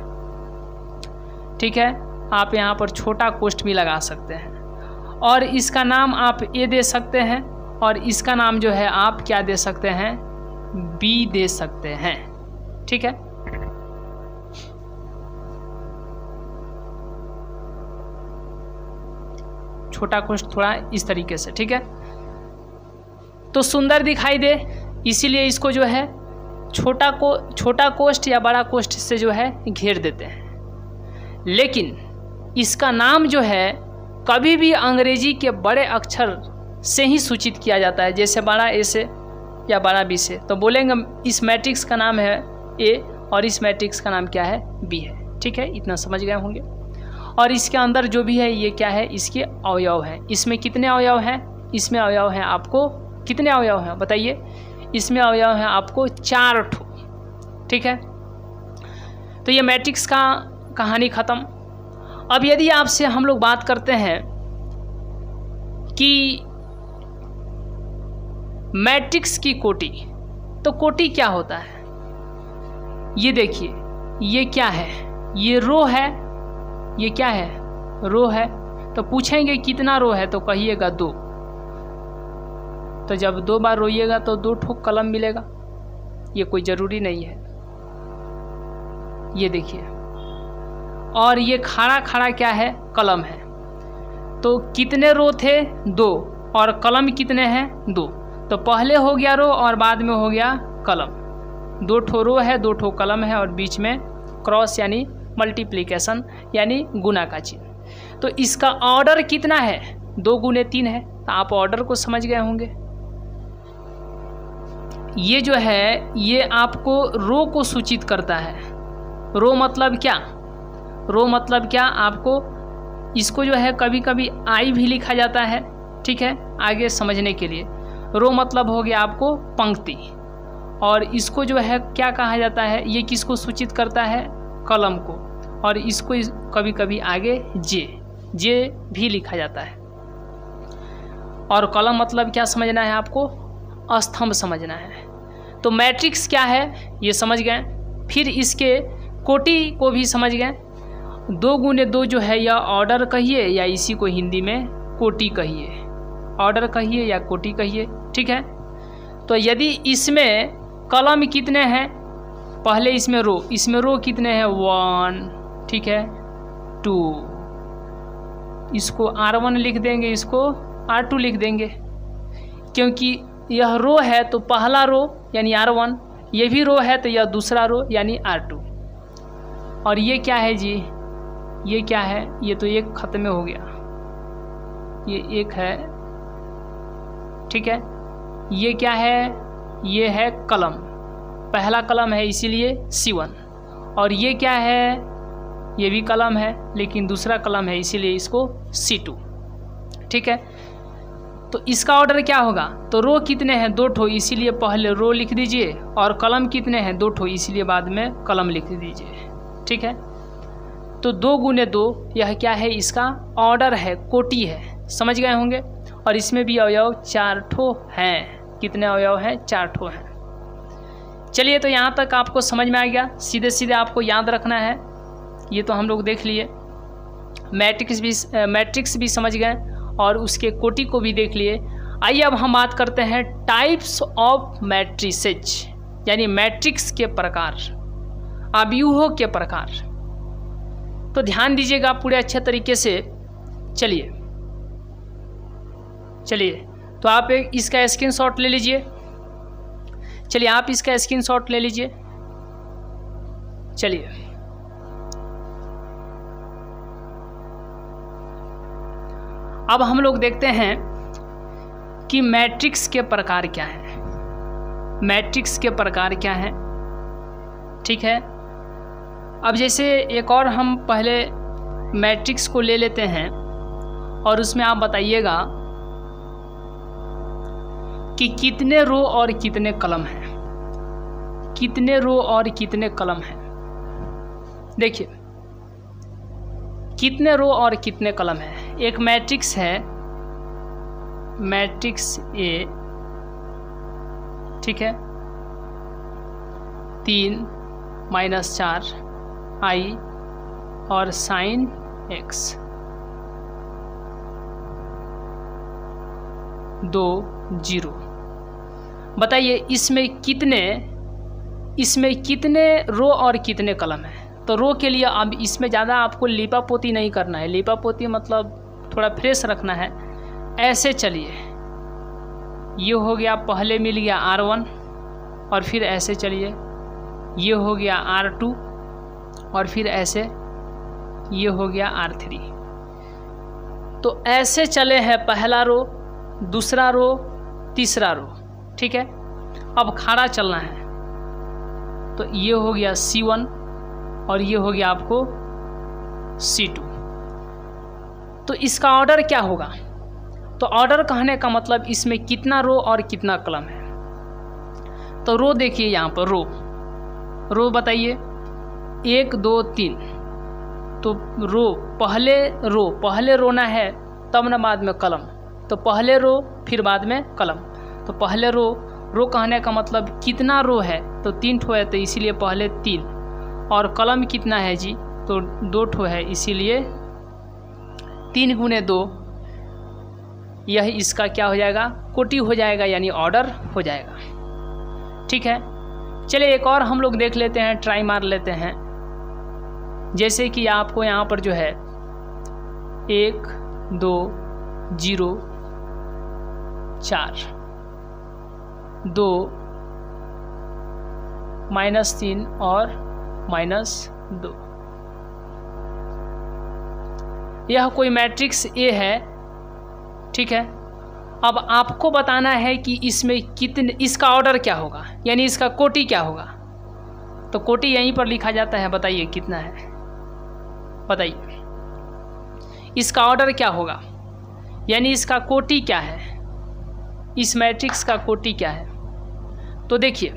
[SPEAKER 1] ठीक है। आप यहाँ पर छोटा कोष्ठ भी लगा सकते हैं, और इसका नाम आप ए दे सकते हैं, और इसका नाम जो है आप क्या दे सकते हैं, बी दे सकते हैं, ठीक है। छोटा कोष्ठ थोड़ा इस तरीके से, ठीक है, तो सुंदर दिखाई दे इसीलिए इसको जो है छोटा कोष्ठ या बड़ा कोष्ठ से जो है घेर देते हैं। लेकिन इसका नाम जो है कभी भी अंग्रेजी के बड़े अक्षर से ही सूचित किया जाता है, जैसे बड़ा ए से या बड़ा बी से, तो बोलेंगे इस मैट्रिक्स का नाम है ए और इस मैट्रिक्स का नाम क्या है, बी है, ठीक है। इतना समझ गए होंगे। और इसके अंदर जो भी है ये क्या है, इसके अवयव हैं। इसमें कितने अवयव हैं, इसमें अवयव हैं आपको कितने अवयव हैं बताइए, इसमें अवयव हैं आपको 4 ठो, ठीक है। तो ये मैट्रिक्स का कहानी ख़त्म। अब यदि आपसे हम लोग बात करते हैं कि मैट्रिक्स की कोटि, तो कोटि क्या होता है, ये देखिए, ये क्या है, ये रो है, ये क्या है, रो है। तो पूछेंगे कितना रो है, तो कहिएगा 2। तो जब 2 बार रोइएगा तो 2 ठो कलम मिलेगा, ये कोई ज़रूरी नहीं है, ये देखिए। और ये खड़ा खड़ा क्या है, कलम है। तो कितने रो थे, 2, और कलम कितने हैं, 2। तो पहले हो गया रो और बाद में हो गया कलम। 2 ठो रो है, 2 ठो कलम है, और बीच में क्रॉस यानी मल्टीप्लिकेशन यानी गुना का चिन्ह। तो इसका ऑर्डर कितना है, 2 गुने 3 है। तो आप ऑर्डर को समझ गए होंगे। ये जो है ये आपको रो को सूचित करता है। रो मतलब क्या, रो मतलब क्या, आपको इसको जो है कभी कभी आई भी लिखा जाता है, ठीक है, आगे समझने के लिए। रो मतलब हो गया आपको पंक्ति, और इसको जो है क्या कहा जाता है, ये किसको सूचित करता है, कलम को, और इसको कभी कभी आगे जे भी लिखा जाता है। और कलम मतलब क्या समझना है आपको, स्तंभ समझना है। तो मैट्रिक्स क्या है ये समझ गए। फिर इसके कोटि को भी समझ गए। 2 गुने 2 जो है या ऑर्डर कहिए या इसी को हिंदी में कोटि कहिए, ऑर्डर कहिए या कोटि कहिए, ठीक है। तो यदि इसमें कलम कितने हैं, पहले इसमें रो कितने हैं, 1, ठीक है, 2, इसको R1 लिख देंगे, इसको R2 लिख देंगे, क्योंकि यह रो है तो पहला रो यानी R1, ये भी रो है तो यह दूसरा रो यानी R2। और ये क्या है जी, ये क्या है, ये तो एक खत्म हो गया, ये एक है, ठीक है। ये क्या है, ये है कलम, पहला कलम है इसीलिए C1। और ये क्या है, ये भी कलम है लेकिन दूसरा कलम है इसीलिए इसको C2, ठीक है। तो इसका ऑर्डर क्या होगा, तो रो कितने हैं, 2 ठो, इसीलिए पहले रो लिख दीजिए, और कलम कितने हैं, 2 ठो, इसीलिए बाद में कलम लिख दीजिए, ठीक है। तो 2 गुने 2 यह क्या है, इसका ऑर्डर है, कोटि है, समझ गए होंगे। और इसमें भी अवयव 4 ठो हैं। कितने अवयव हैं, 4 ठो हैं। चलिए, तो यहाँ तक आपको समझ में आ गया, सीधे सीधे आपको याद रखना है। ये तो हम लोग देख लिए, मैट्रिक्स भी समझ गए और उसके कोटि को भी देख लिए। आइए अब हम बात करते हैं टाइप्स ऑफ मैट्रिसेज, यानी मैट्रिक्स के प्रकार, अव्यूहों के प्रकार। तो ध्यान दीजिएगा पूरे अच्छे तरीके से। चलिए तो आप इसका स्क्रीनशॉट ले लीजिए। चलिए आप इसका स्क्रीनशॉट ले लीजिए। चलिए अब हम लोग देखते हैं कि मैट्रिक्स के प्रकार क्या हैं। मैट्रिक्स के प्रकार क्या हैं, ठीक है। अब जैसे एक और हम पहले मैट्रिक्स को ले लेते हैं और उसमें आप बताइएगा कि कितने रो और कितने कलम हैं, कितने रो और कितने कलम हैं। देखिए कितने रो और कितने कलम हैं। एक मैट्रिक्स है, मैट्रिक्स ए, ठीक है, 3 - 4 i और sin x 2 0। बताइए इसमें कितने रो और कितने कलम हैं। तो रो के लिए अब इसमें ज़्यादा आपको लिपापोती नहीं करना है। लिपापोती मतलब थोड़ा फ्रेश रखना है। ऐसे चलिए, ये हो गया, पहले मिल गया R1 और फिर ऐसे चलिए, ये हो गया R2 और फिर ऐसे ये हो गया R3। तो ऐसे चले हैं पहला रो, दूसरा रो, तीसरा रो, ठीक है। अब खड़ा चलना है, तो ये हो गया C1 और ये हो गया आपको C2। तो इसका ऑर्डर क्या होगा, तो ऑर्डर कहने का मतलब इसमें कितना रो और कितना कलम है। तो रो देखिए यहाँ पर, रो बताइए 1 2 3। तो पहले रोना है तब ना बाद में कलम। तो पहले रो फिर बाद में कलम। तो पहले रो कहने का मतलब कितना रो है, तो 3 ठो है तो इसीलिए पहले 3। और कलम कितना है जी, तो 2 ठो है इसीलिए 3 गुने 2। यह इसका क्या हो जाएगा, कोटि हो जाएगा, यानी ऑर्डर हो जाएगा, ठीक है। चलिए एक और हम लोग देख लेते हैं, ट्राई मार लेते हैं। जैसे कि आपको यहाँ पर जो है 1 2 0 4 2 -3 और -2। यह कोई मैट्रिक्स ए है, ठीक है। अब आपको बताना है कि इसमें कितने, इसका ऑर्डर क्या होगा, यानी इसका कोटि क्या होगा। तो कोटि यहीं पर लिखा जाता है। बताइए कितना है, बताइए इसका ऑर्डर क्या होगा, यानी इसका कोटि क्या है, इस मैट्रिक्स का कोटि क्या है। तो देखिए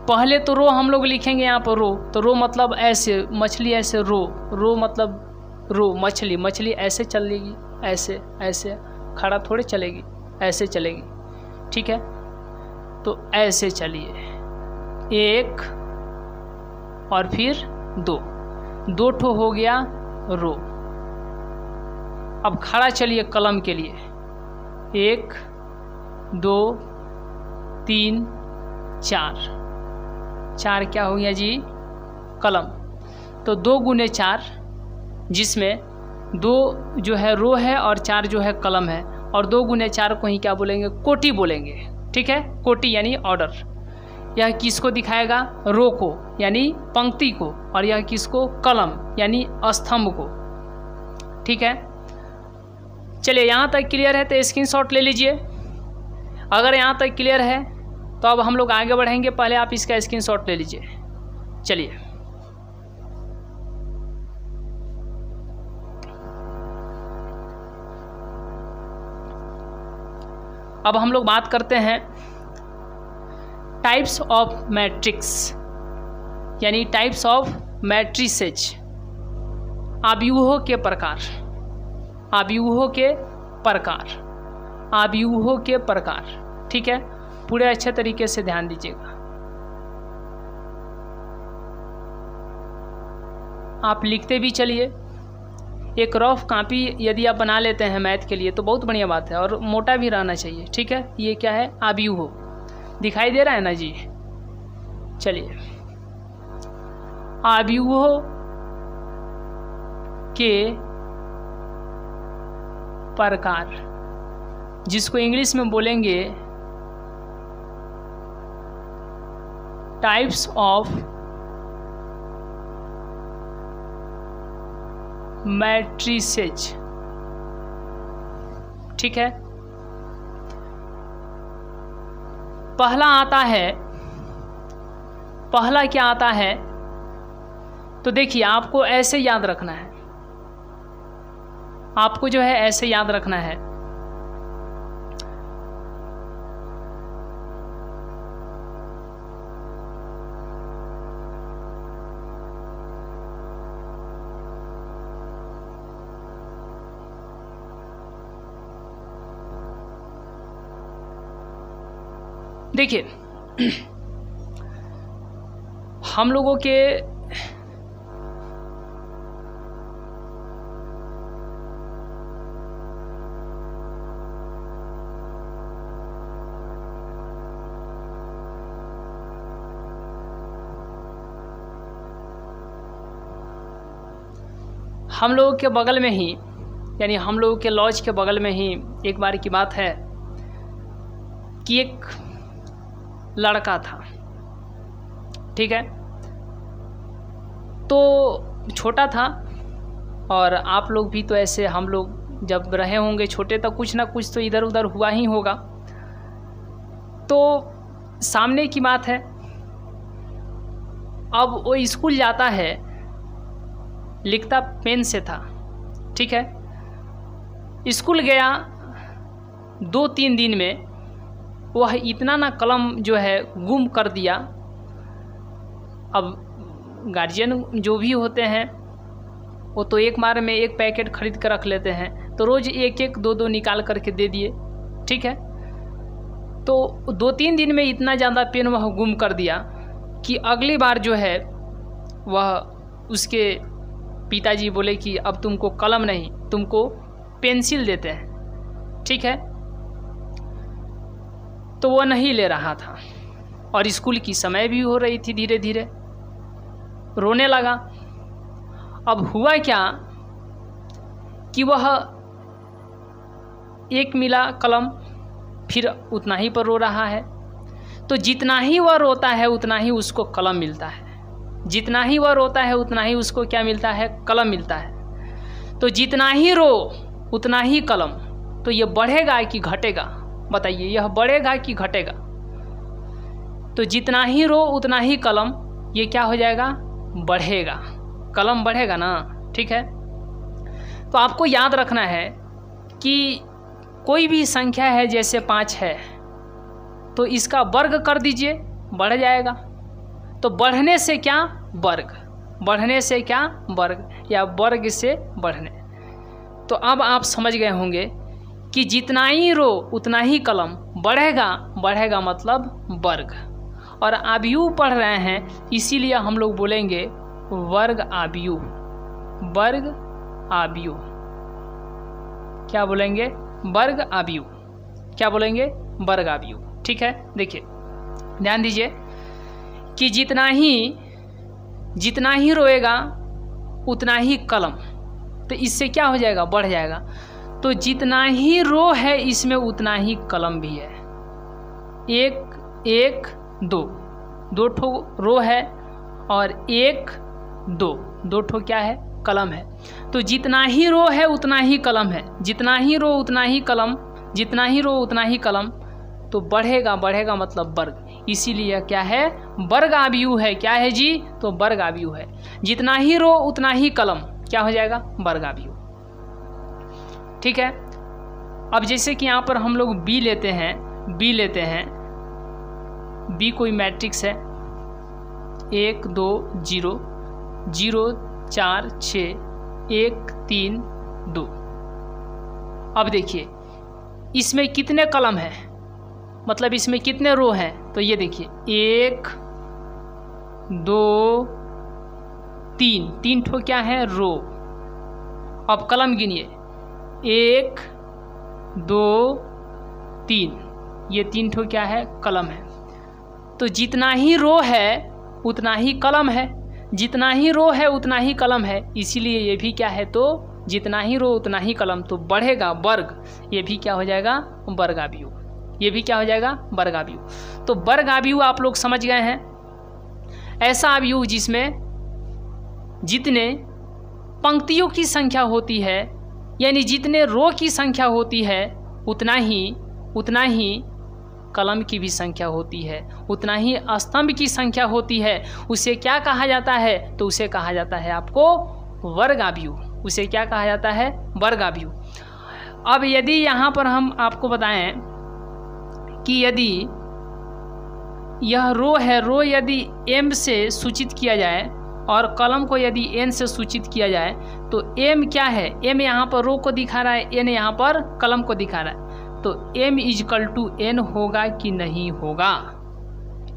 [SPEAKER 1] पहले तो रो हम लोग लिखेंगे यहाँ पर रो। तो रो मतलब ऐसे, मछली ऐसे, रो मतलब रो, मछली ऐसे चलेगी, ऐसे खड़ा थोड़े चलेगी, ऐसे चलेगी, ठीक है। तो ऐसे चलिए, 1 और फिर 2 ठो हो गया रो। अब खड़ा चलिए कलम के लिए, 1 2 3 4 क्या हो गया जी, कलम। तो 2 गुने 4, जिसमें 2 जो है रो है और 4 जो है कलम है, और 2 गुने 4 को ही क्या बोलेंगे, कोटि बोलेंगे। ठीक है, कोटि यानी ऑर्डर। यह किसको दिखाएगा, रो को यानी पंक्ति को, और यह किसको, कलम यानी स्तंभ को। ठीक है, चलिए यहाँ तक क्लियर है तो स्क्रीनशॉट ले लीजिए। अगर यहाँ तक क्लियर है तो अब हम लोग आगे बढ़ेंगे, पहले आप इसका स्क्रीनशॉट ले लीजिए। चलिए अब हम लोग बात करते हैं टाइप्स ऑफ मैट्रिक्स, यानी टाइप्स ऑफ मैट्रिसेज, आव्यूहों के प्रकार, आव्यूहों के प्रकार, आव्यूहों के प्रकार। ठीक है, पूरे अच्छे तरीके से ध्यान दीजिएगा। आप लिखते भी चलिए। एक रफ कॉपी यदि आप बना लेते हैं मैथ के लिए तो बहुत बढ़िया बात है, और मोटा भी रहना चाहिए। ठीक है, ये क्या है, आव्यूह, दिखाई दे रहा है ना जी। चलिए, आव्यूहों के प्रकार, जिसको इंग्लिश में बोलेंगे टाइप्स ऑफ मैट्रिसेज। ठीक है, पहला आता है, पहला क्या आता है, तो देखिए आपको ऐसे याद रखना है, आपको जो है ऐसे याद रखना है। देखिए हम लोगों के बगल में ही, यानी हम लोगों के लॉज के बगल में ही एक बार की बात है कि एक लड़का था। ठीक है, तो छोटा था, और आप लोग भी तो ऐसे, हम लोग जब रहे होंगे छोटे तो कुछ ना कुछ तो इधर उधर हुआ ही होगा। तो सामने की बात है, अब वो स्कूल जाता है, लिखता पेन से था। ठीक है, स्कूल गया, 2-3 दिन में वह इतना ना कलम जो है गुम कर दिया। अब गार्जियन जो भी होते हैं वो तो एक बार में एक पैकेट खरीद कर रख लेते हैं, तो रोज़ 1-1, 2-2 निकाल करके दे दिए। ठीक है, तो 2-3 दिन में इतना ज़्यादा पेन वह गुम कर दिया कि अगली बार जो है वह उसके पिताजी बोले कि अब तुमको कलम नहीं, तुमको पेंसिल देते हैं। ठीक है, तो वह नहीं ले रहा था, और स्कूल की समय भी हो रही थी, धीरे धीरे रोने लगा। अब हुआ क्या कि वह एक मिला कलम, फिर उतना ही पर रो रहा है। तो जितना ही वह रोता है उतना ही उसको कलम मिलता है, जितना ही वह रोता है उतना ही उसको क्या मिलता है, कलम मिलता है। तो जितना ही रो उतना ही कलम, तो ये बढ़ेगा कि घटेगा, बताइए, यह बढ़ेगा कि घटेगा? तो जितना ही रो उतना ही कलम, ये क्या हो जाएगा, बढ़ेगा, कलम बढ़ेगा ना। ठीक है, तो आपको याद रखना है कि कोई भी संख्या है, जैसे 5 है, तो इसका वर्ग कर दीजिए, बढ़ जाएगा। तो बढ़ने से क्या, वर्ग, बढ़ने से क्या, वर्ग, या वर्ग से बढ़ने। तो अब आप समझ गए होंगे कि जितना ही रो उतना ही कलम, बढ़ेगा, बढ़ेगा मतलब वर्ग। और आव्यूह पढ़ रहे हैं इसीलिए हम लोग बोलेंगे वर्ग आव्यूह, वर्ग आव्यूह। क्या बोलेंगे, वर्ग आव्यूह। क्या बोलेंगे, वर्ग आव्यूह। ठीक है, देखिए ध्यान दीजिए कि जितना ही रोएगा उतना ही कलम, तो इससे क्या हो जाएगा, बढ़ जाएगा। तो जितना ही रो है इसमें उतना ही कलम भी है। एक एक दो, दो ठो रो है और एक दो ठो क्या है, कलम है। तो जितना ही रो है उतना ही कलम है, जितना ही रो उतना ही कलम, जितना ही रो उतना ही कलम। तो बढ़ेगा, बढ़ेगा मतलब वर्ग, इसीलिए क्या है, वर्ग आव्यूह है। क्या है जी, तो वर्ग आव्यूह है। जितना ही रो उतना ही कलम क्या हो जाएगा, वर्ग आव्यूह। ठीक है। अब जैसे कि यहाँ पर हम लोग बी लेते हैं, बी लेते हैं, बी कोई मैट्रिक्स है, 1 2 0 0 4 6 1 3 2। अब देखिए इसमें कितने कलम हैं, मतलब इसमें कितने रो हैं, तो ये देखिए 1 2 3, 3 ठो क्या है, रो। अब कलम गिनिए, 1 2 3, ये 3 ठो क्या है, कलम है। तो जितना ही रो है उतना ही कलम है, जितना ही रो है उतना ही कलम है, इसीलिए ये भी क्या है, तो जितना ही रो उतना ही कलम, तो बढ़ेगा वर्ग, ये भी क्या हो जाएगा, वर्ग आव्यूह। ये भी क्या हो जाएगा, वर्ग आव्यूह। तो वर्ग आव्यूह आप लोग समझ गए हैं, ऐसा आव्यूह जिसमें जितने पंक्तियों की संख्या होती है, यानी जितने रो की संख्या होती है उतना ही कलम की भी संख्या होती है, उतना ही स्तंभ की संख्या होती है। उसे क्या कहा जाता है, तो उसे कहा जाता है आपको वर्ग आव्यूह। उसे क्या कहा जाता है, वर्ग आव्यूह। अब यदि यहाँ पर हम आपको बताएं कि यदि यह रो है, रो यदि m से सूचित किया जाए और कलम को यदि n से सूचित किया जाए, तो m क्या है, m यहाँ पर रो को दिखा रहा है, n यहाँ पर कलम को दिखा रहा है। तो m = n होगा कि नहीं होगा,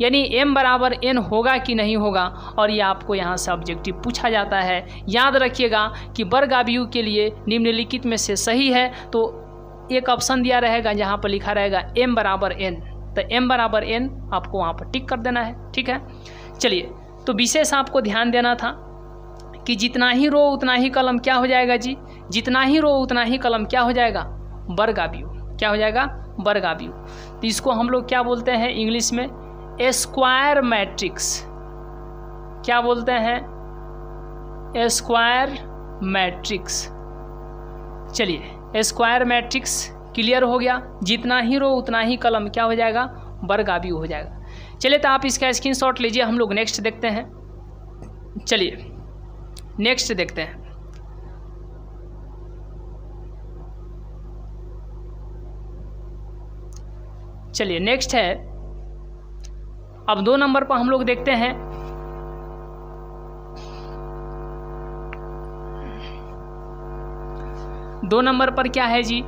[SPEAKER 1] यानी m बराबर n होगा कि नहीं होगा। और ये आपको यहाँ से ऑब्जेक्टिव पूछा जाता है। याद रखिएगा कि वर्ग आव्यूह के लिए निम्नलिखित में से सही है, तो एक ऑप्शन दिया रहेगा जहाँ पर लिखा रहेगा m बराबर n, तो m बराबर n आपको वहाँ पर टिक कर देना है। ठीक है, चलिए। तो विशेष आपको ध्यान देना था कि जितना ही रो उतना ही कलम क्या हो जाएगा जी, जितना ही रो उतना ही कलम क्या हो जाएगा, वर्ग आव्यूह। क्या हो जाएगा, वर्ग आव्यूह। तो इसको हम लोग क्या बोलते हैं इंग्लिश में, स्क्वायर मैट्रिक्स। क्या बोलते हैं, स्क्वायर मैट्रिक्स। चलिए, स्क्वायर मैट्रिक्स क्लियर हो गया। जितना ही रो उतना ही कलम क्या हो जाएगा, वर्ग आव्यूह हो जाएगा। चलिए, तो आप इसका स्क्रीनशॉट लीजिए, हम लोग नेक्स्ट देखते हैं। चलिए नेक्स्ट देखते हैं। चलिए नेक्स्ट है, अब 2 नंबर पर हम लोग देखते हैं। दो नंबर पर क्या है जी,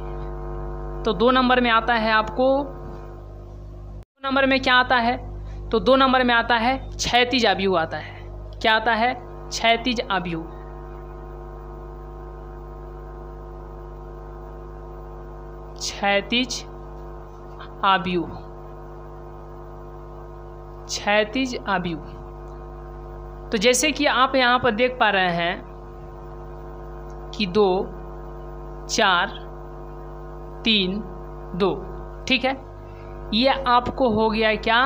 [SPEAKER 1] तो 2 नंबर में आता है आपको, 2 नंबर में क्या आता है, तो 2 नंबर में आता है क्षैतिज आव्यूह आता है। क्या आता है, क्षैतिज आव्यूह। क्षैतिज आव्यूह, क्षैतिज आव्यूह। तो जैसे कि आप यहाँ पर देख पा रहे हैं कि 2 4 3 2, ठीक है, ये आपको हो गया क्या,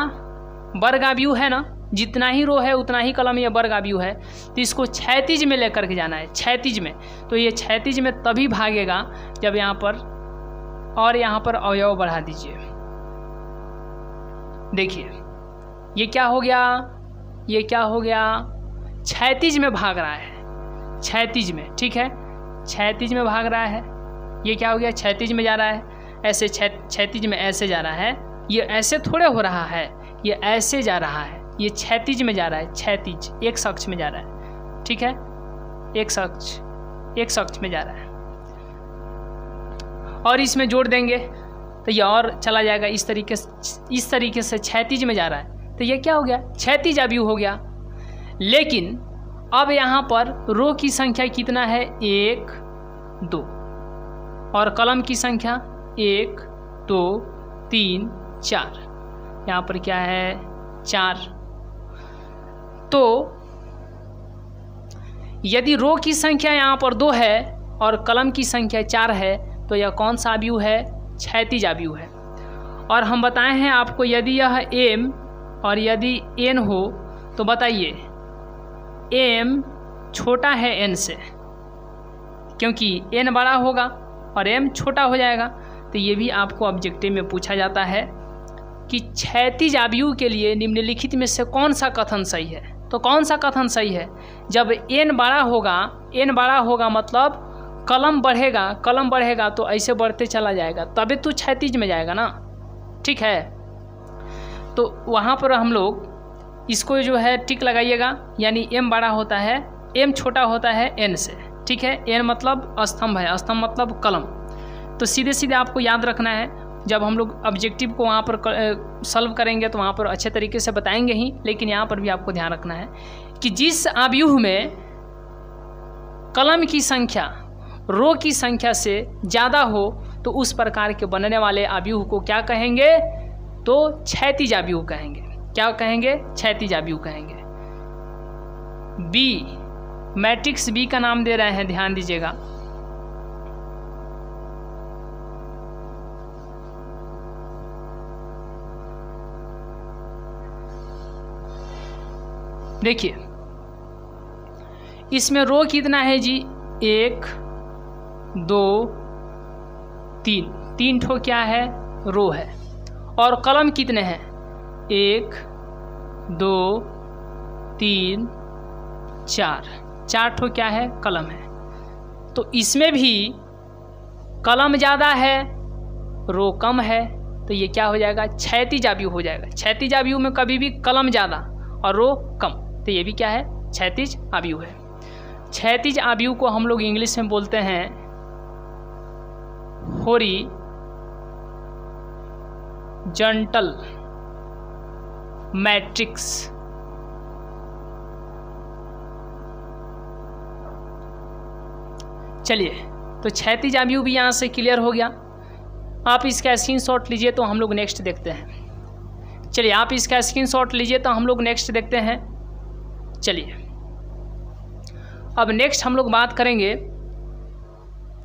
[SPEAKER 1] वर्ग आव्यूह है ना। जितना ही रो है उतना ही कलम, ये वर्ग आव्यूह है। तो इसको क्षैतिज में लेकर के जाना है, क्षैतिज में। तो ये क्षैतिज में तभी भागेगा जब यहाँ पर और यहाँ पर अवयव बढ़ा दीजिए। देखिए ये क्या हो गया, ये क्या हो गया, क्षैतिज में भाग रहा है, क्षैतिज में। ठीक है, क्षैतिज में भाग रहा है। ये क्या हो गया, क्षैतिज में जा रहा है, ऐसे क्षैतिज में ऐसे जा रहा है। ये ऐसे थोड़े हो रहा है, ये ऐसे जा रहा है, ये क्षैतिज में जा रहा है, क्षैतिज एक अक्ष में जा रहा है। ठीक है, एक अक्ष में जा रहा है। और इसमें जोड़ देंगे तो ये और चला जाएगा, इस तरीके से क्षैतिज में जा रहा है। तो ये क्या हो गया, क्षैतिज आव्यूह हो गया। लेकिन अब यहाँ पर रो की संख्या कितना है, 1 2, और कलम की संख्या 1 2 3 4, यहाँ पर क्या है 4। तो यदि रो की संख्या यहाँ पर 2 है और कलम की संख्या 4 है तो यह कौन सा अवयव है? क्षैतिज अवयव है। और हम बताए हैं आपको यदि यह m और यदि n हो तो बताइए m छोटा है n से, क्योंकि n बड़ा होगा और m छोटा हो जाएगा। तो ये भी आपको ऑब्जेक्टिव में पूछा जाता है कि क्षैतिज अवयव के लिए निम्नलिखित में से कौन सा कथन सही है। तो कौन सा कथन सही है? जब n बड़ा होगा मतलब कलम बढ़ेगा तो ऐसे बढ़ते चला जाएगा, तभी तो क्षैतिज में जाएगा ना। ठीक है, तो वहाँ पर हम लोग इसको जो है टिक लगाइएगा, यानी m बड़ा होता है, m छोटा होता है n से। ठीक है, n मतलब स्तंभ है, स्तंभ मतलब कलम। तो सीधे सीधे आपको याद रखना है। जब हम लोग ऑब्जेक्टिव को वहाँ पर सॉल्व करेंगे तो वहाँ पर अच्छे तरीके से बताएंगे ही, लेकिन यहाँ पर भी आपको ध्यान रखना है कि जिस अवयव में कलम की संख्या रो की संख्या से ज़्यादा हो तो उस प्रकार के बनने वाले अवयव को क्या कहेंगे? तो क्षैतिज अवयव कहेंगे। क्या कहेंगे? क्षैतिज अवयव कहेंगे। बी, मैट्रिक्स बी का नाम दे रहे हैं, ध्यान दीजिएगा। देखिए इसमें रो कितना है जी? 1 2 3, 3 ठो क्या है? रो है। और कलम कितने हैं? 1 2 3 4, 4 ठो क्या है? कलम है। तो इसमें भी कलम ज़्यादा है, रो कम है, तो ये क्या हो जाएगा? क्षैतिज अवयव हो जाएगा। क्षैतिज अवयव में कभी भी कलम ज़्यादा और रो कम, तो ये भी क्या है? क्षैतिज अवयव है। क्षैतिज अवयव को हम लोग इंग्लिश में बोलते हैं हॉरिजॉन्टल मैट्रिक्स। चलिए, तो क्षैतिज अवयव भी यहाँ से क्लियर हो गया। आप इसका स्क्रीनशॉट लीजिए तो हम लोग नेक्स्ट देखते हैं। चलिए, आप इसका स्क्रीनशॉट लीजिए तो हम लोग नेक्स्ट देखते हैं। चलिए, अब नेक्स्ट हम लोग बात करेंगे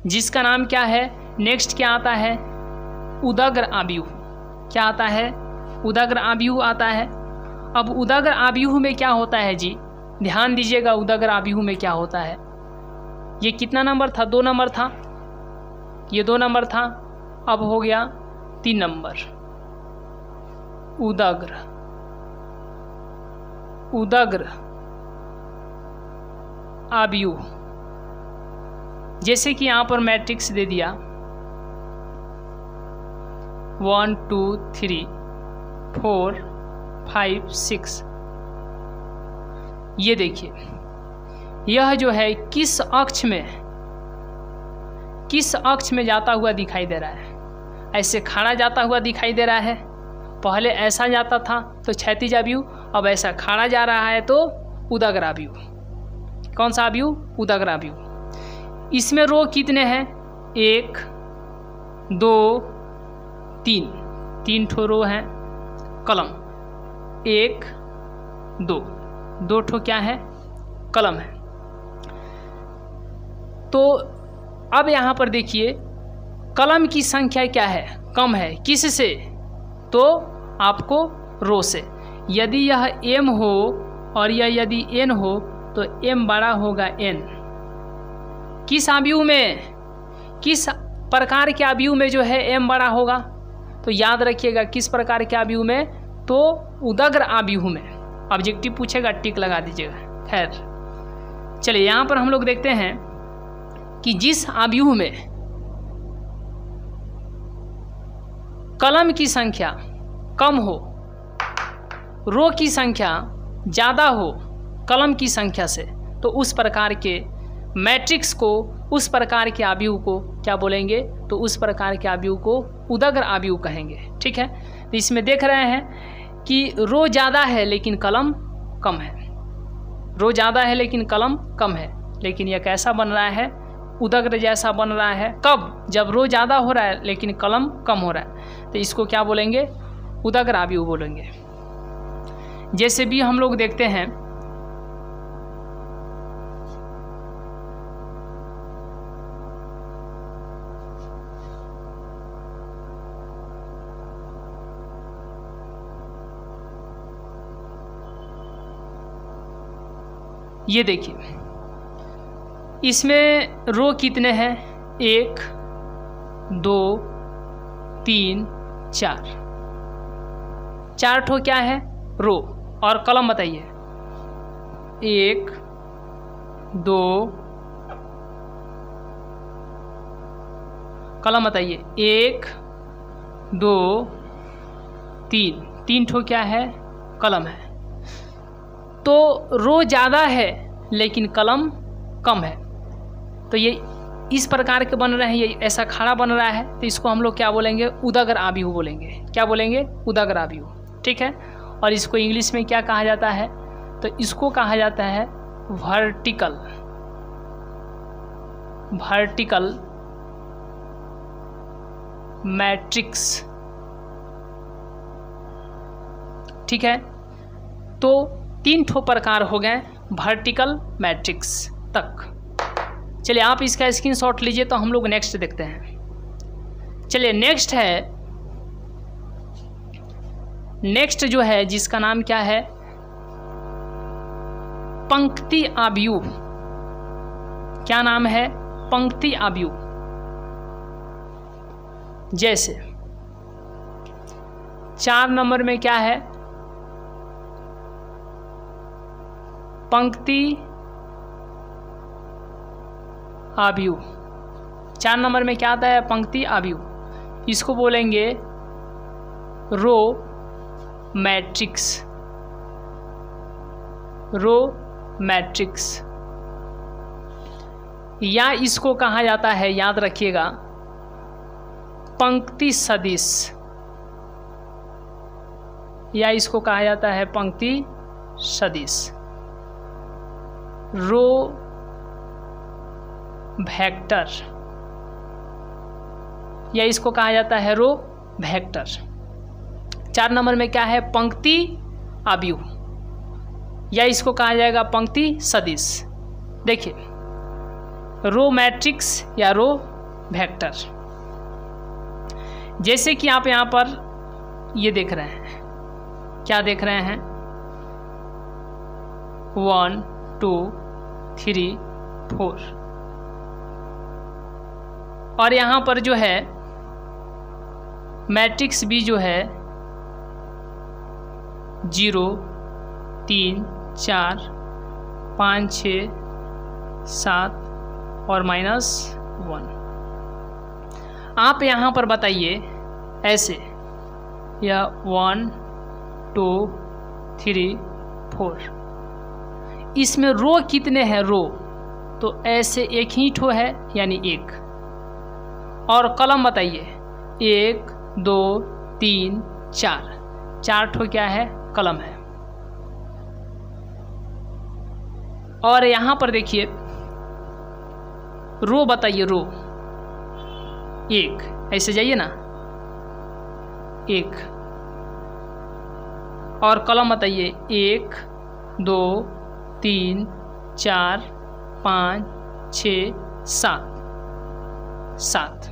[SPEAKER 1] जिसका नाम क्या है? नेक्स्ट क्या आता है? उदग्र अवयव। क्या आता है? उदग्र अवयव आता है। अब उदग्र अवयव में क्या होता है जी? ध्यान दीजिएगा, उदग्र अवयव में क्या होता है? ये कितना नंबर था? 2 नंबर था। ये 2 नंबर था, अब हो गया 3 नंबर। उदग्र अवयव, जैसे कि यहाँ पर मैट्रिक्स दे दिया 1 2 3 4 5 6। ये देखिए, यह जो है किस अक्ष में जाता हुआ दिखाई दे रहा है? ऐसे खड़ा जाता हुआ दिखाई दे रहा है। पहले ऐसा जाता था तो क्षैतिज अवयव, अब ऐसा खड़ा जा रहा है तो उदग्र अवयव। कौन सा अवयव? उदग्र अवयव। इसमें रो कितने हैं? 1 2 3, 3 ठो रो हैं। कलम 1 2, 2 ठो क्या है? कलम है। तो अब यहाँ पर देखिए, कलम की संख्या क्या है? कम है। किससे? तो आपको रो से। यदि यह m हो और यह यदि n हो तो m बड़ा होगा n। किस अवयव में, किस प्रकार के अवयव में जो है m बड़ा होगा? तो याद रखिएगा किस प्रकार के अवयव में? तो उदग्र अवयव में। ऑब्जेक्टिव पूछेगा, टिक लगा दीजिएगा। खैर, चलिए यहाँ पर हम लोग देखते हैं कि जिस अवयव में कलम की संख्या कम हो, रो की संख्या ज़्यादा हो कलम की संख्या से, तो उस प्रकार के मैट्रिक्स को, उस प्रकार के अवयव को क्या बोलेंगे? तो उस प्रकार के अवयव को उदग्र अवयव कहेंगे। ठीक है, तो इसमें देख रहे हैं कि रो ज़्यादा है लेकिन कलम कम है। रो ज़्यादा है लेकिन कलम कम है, लेकिन यह कैसा बन रहा है? उदग्र जैसा बन रहा है। कब? जब रो ज़्यादा हो रहा है लेकिन कलम कम हो रहा है, तो इसको क्या बोलेंगे? उदग्र अवयव बोलेंगे। जैसे भी हम लोग देखते हैं ये देखिए, इसमें रो कितने हैं? 1 2 3 4, 4 ठो क्या है? रो। और कॉलम बताइए, 1 2, कॉलम बताइए 1 2 3, 3 ठो क्या है? कॉलम है। तो रो ज़्यादा है लेकिन कॉलम कम है, तो ये इस प्रकार के बन रहे हैं, ये ऐसा खड़ा बन रहा है, तो इसको हम लोग क्या बोलेंगे? उदग्र आव्यूह बोलेंगे। क्या बोलेंगे? उदग्र आव्यूह, ठीक है। और इसको इंग्लिश में क्या कहा जाता है? तो इसको कहा जाता है वर्टिकल मैट्रिक्स, ठीक है। तो 3 ठो प्रकार हो गए वर्टिकल मैट्रिक्स तक। चलिए आप इसका स्क्रीनशॉट लीजिए, तो हम लोग नेक्स्ट देखते हैं। चलिए नेक्स्ट है, नेक्स्ट जो है जिसका नाम क्या है? पंक्ति आव्यूह। क्या नाम है? पंक्ति आव्यूह। जैसे 4 नंबर में क्या है? पंक्ति आव्यूह। 4 नंबर में क्या आता है? पंक्ति आव्यूह। इसको बोलेंगे रो मैट्रिक्स, रो मैट्रिक्स, या इसको कहा जाता है, याद रखिएगा, पंक्ति सदिश, या इसको कहा जाता है पंक्ति सदिश, रो वेक्टर, या इसको कहा जाता है रो वेक्टर। 4 नंबर में क्या है? पंक्ति आव्यूह, या इसको कहा जाएगा पंक्ति सदिश। देखिए, रो मैट्रिक्स या रो वेक्टर, जैसे कि आप यहाँ पर ये देख रहे हैं, क्या देख रहे हैं? 1 2 3 4, और यहाँ पर जो है मैट्रिक्स भी जो है 0 3 4 5 6 7 और -1। आप यहाँ पर बताइए ऐसे, या 1 2 3 4, इसमें रो कितने हैं? रो तो ऐसे एक ही ठो है, यानी 1। और कॉलम बताइए, 1 2 3 4, 4 ठो क्या है? कॉलम है। और यहाँ पर देखिए, रो बताइए, रो 1, ऐसे जाइए ना, 1। और कॉलम बताइए, 1 2 3 4 5 6 7,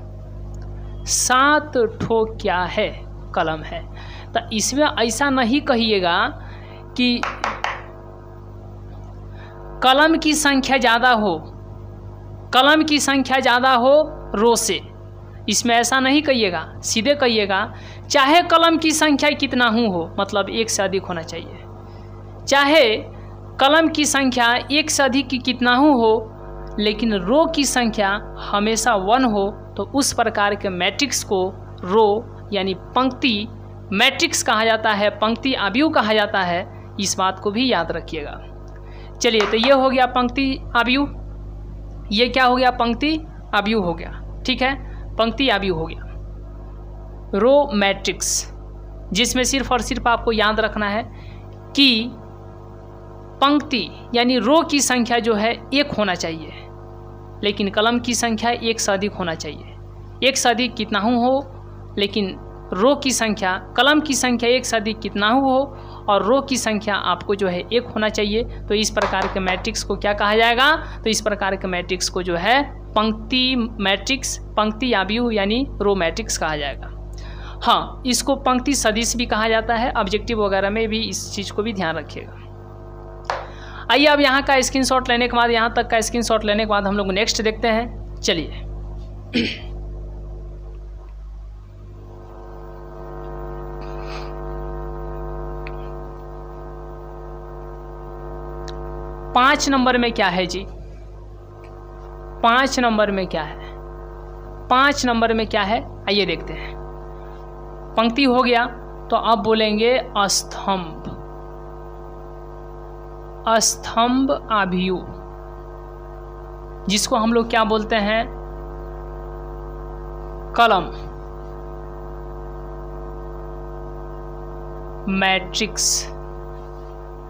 [SPEAKER 1] 7 ठो क्या है? कॉलम है। तो इसमें ऐसा नहीं कहिएगा कि कॉलम की संख्या ज़्यादा हो, कॉलम की संख्या ज़्यादा हो रो से, इसमें ऐसा नहीं कहिएगा। सीधे कहिएगा चाहे कॉलम की संख्या कितना हो, मतलब 1 से अधिक होना चाहिए, चाहे कॉलम की संख्या 1 से अधिक की कितना हो, लेकिन रो की संख्या हमेशा 1 हो, तो उस प्रकार के मैट्रिक्स को रो यानी पंक्ति मैट्रिक्स कहा जाता है, पंक्ति आव्यूह कहा जाता है। इस बात को भी याद रखिएगा। चलिए, तो ये हो गया पंक्ति आव्यूह, ये क्या हो गया? पंक्ति आव्यूह हो गया, ठीक है। पंक्ति आव्यूह हो गया। रो मैट्रिक्स, जिसमें सिर्फ और सिर्फ आपको याद रखना है कि पंक्ति यानी रो की संख्या जो है 1 होना चाहिए, लेकिन कॉलम की संख्या 1 से अधिक होना चाहिए। 1 से अधिक कितना हो, लेकिन रो की संख्या, कॉलम की संख्या 1 से अधिक कितना हो, और रो की संख्या आपको जो है 1 होना चाहिए। तो इस प्रकार के मैट्रिक्स को क्या कहा जाएगा? तो इस प्रकार के मैट्रिक्स को जो है पंक्ति मैट्रिक्स, पंक्ति आव्यूह यानी रो मैट्रिक्स कहा जाएगा। हाँ, इसको पंक्ति सदिश भी कहा जाता है। ऑब्जेक्टिव वगैरह में भी इस चीज़ को भी ध्यान रखिएगा। आइए अब यहाँ का स्क्रीनशॉट लेने के बाद, यहाँ तक का स्क्रीनशॉट लेने के बाद हम लोग नेक्स्ट देखते हैं। चलिए पाँच नंबर में क्या है जी? 5 नंबर में क्या है? 5 नंबर में क्या है आइए देखते हैं। पंक्ति हो गया तो अब बोलेंगे स्तंभ। स्तंभ आव्यूह, जिसको हम लोग क्या बोलते हैं? कलम। मैट्रिक्स,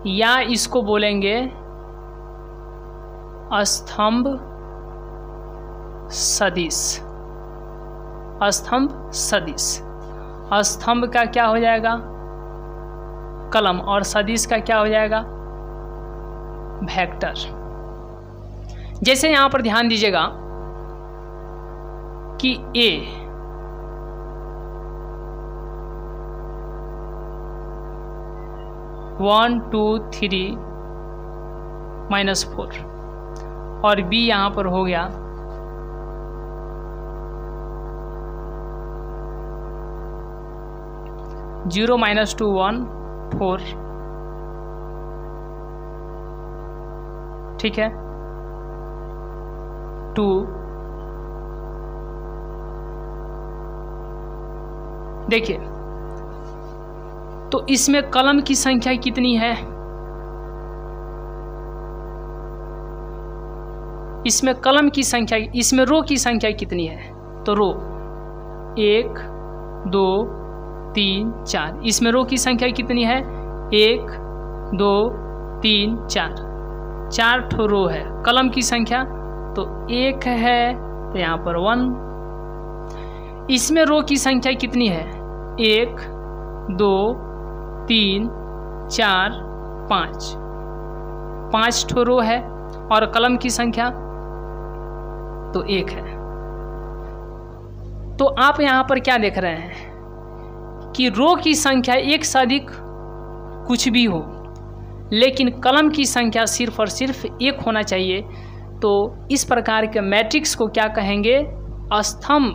[SPEAKER 1] या इसको बोलेंगे स्तंभ सदिश। स्तंभ सदिश, स्तंभ का क्या हो जाएगा? कलम, और सदिश का क्या हो जाएगा? वेक्टर। जैसे यहां पर ध्यान दीजिएगा कि A 1 2 3 -4 और B यहाँ पर हो गया 0 -2 1 4, ठीक है, 2। देखिए तो इसमें कलम की संख्या कितनी है? इसमें कलम की संख्या, इसमें रो की संख्या कितनी है? तो रो 1 2 3 4, इसमें रो की संख्या कितनी है? 1 2 3 4, 4 ठो रो है। कलम की संख्या तो 1 है, तो यहाँ पर 1। इसमें रो की संख्या कितनी है? 1 2 3 4 5, 5 ठो रो है, और कलम की संख्या तो 1 है। तो आप यहाँ पर क्या देख रहे हैं कि रो की संख्या एक से अधिक कुछ भी हो, लेकिन कलम की संख्या सिर्फ और सिर्फ 1 होना चाहिए। तो इस प्रकार के मैट्रिक्स को क्या कहेंगे? स्तंभ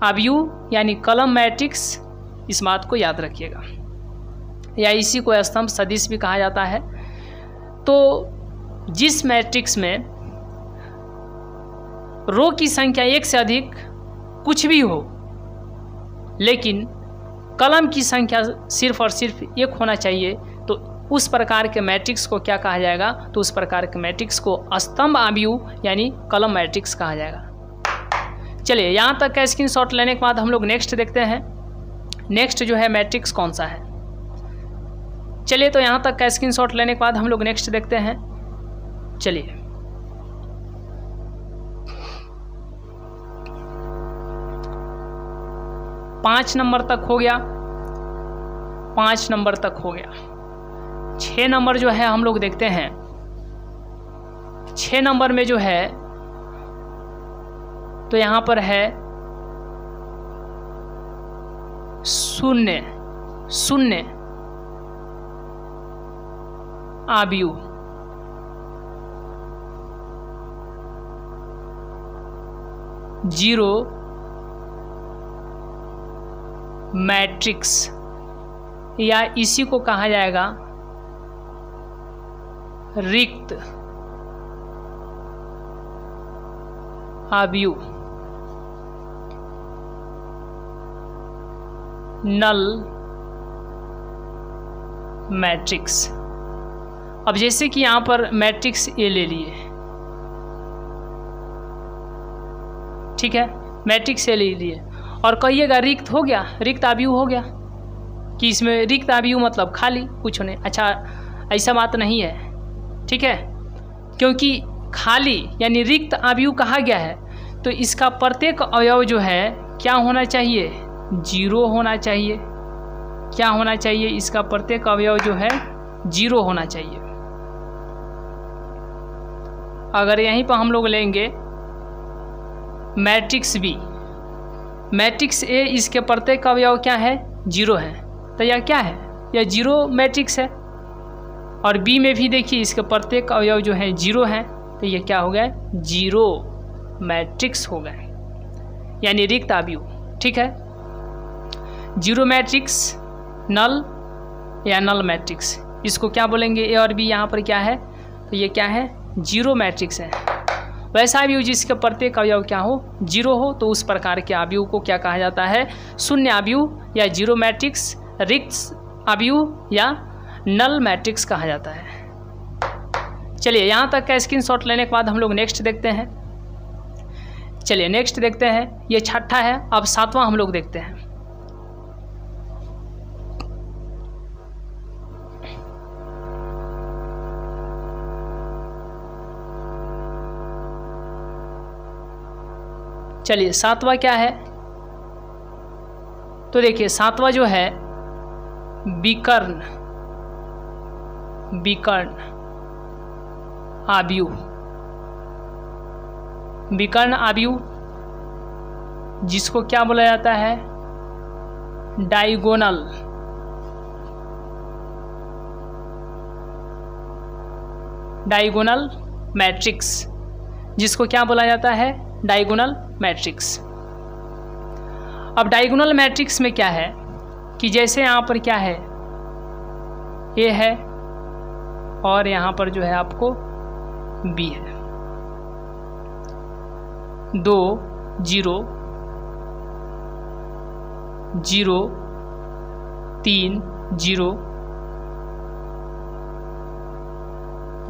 [SPEAKER 1] आव्यूह यानी कलम मैट्रिक्स। इस बात को याद रखिएगा, या इसी को स्तंभ सदिश भी कहा जाता है। तो जिस मैट्रिक्स में रो की संख्या 1 से अधिक कुछ भी हो, लेकिन कलम की संख्या सिर्फ और सिर्फ 1 होना चाहिए, तो उस प्रकार के मैट्रिक्स को क्या कहा जाएगा? तो उस प्रकार के मैट्रिक्स को स्तंभ आव्यूह यानी कलम मैट्रिक्स कहा जाएगा। चलिए यहाँ तक का स्क्रीनशॉट लेने के बाद हम लोग नेक्स्ट देखते हैं। नेक्स्ट जो है मैट्रिक्स कौन सा है? चलिए तो यहाँ तक का स्क्रीनशॉट लेने के बाद हम लोग नेक्स्ट देखते हैं। चलिए पाँच नंबर तक हो गया, 5 नंबर तक हो गया। 6 नंबर जो है हम लोग देखते हैं। 6 नंबर में जो है तो यहाँ पर है 0 0 आव्यूह, 0 मैट्रिक्स, या इसी को कहा जाएगा रिक्त आव्यूह, नल मैट्रिक्स। अब जैसे कि यहाँ पर मैट्रिक्स ए ले लिए, ठीक है, मैट्रिक्स ए ले लिए, और कहिएगा रिक्त हो गया, रिक्त आव्यूह हो गया, कि इसमें रिक्त आव्यूह मतलब खाली, कुछ नहीं। अच्छा, ऐसा बात नहीं है, ठीक है, क्योंकि खाली यानी रिक्त आव्यूह कहा गया है, तो इसका प्रत्येक अवयव जो है क्या होना चाहिए? 0 होना चाहिए। क्या होना चाहिए? इसका प्रत्येक अवयव जो है 0 होना चाहिए। अगर यहीं पर हम लोग लेंगे मैट्रिक्स बी, मैट्रिक्स ए, इसके प्रत्येक अवयव क्या है? 0 है, तो यह क्या है? यह 0 मैट्रिक्स है। और बी में भी देखिए इसके प्रत्येक अवयव जो है 0 हैं, तो ये क्या हो गया, 0 मैट्रिक्स हो गए, यानी रिक्त अवयव। ठीक है, 0 मैट्रिक्स नल या नल मैट्रिक्स, इसको क्या बोलेंगे, ए और बी यहाँ पर क्या है, तो ये क्या है, 0 मैट्रिक्स है। वैसा अवयव जिसके प्रत्येक अवयव क्या हो, 0 हो, तो उस प्रकार के अवयव को क्या कहा जाता है, शून्य अवयव या 0 मैट्रिक्स, रिक्त अवयव या नल मैट्रिक्स कहा जाता है। चलिए यहाँ तक का स्क्रीनशॉट लेने के बाद हम लोग नेक्स्ट देखते हैं। चलिए नेक्स्ट देखते हैं, ये छठा है, अब सातवां हम लोग देखते हैं। चलिए सातवां क्या है, तो देखिए सातवां जो है विकर्ण अवयव, विकर्ण अवयव जिसको क्या बोला जाता है, डायगोनल मैट्रिक्स, जिसको क्या बोला जाता है, डायगोनल मैट्रिक्स। अब डायगोनल मैट्रिक्स में क्या है कि जैसे यहाँ पर क्या है, ए है और यहाँ पर जो है आपको बी है, 2 0 0 3 0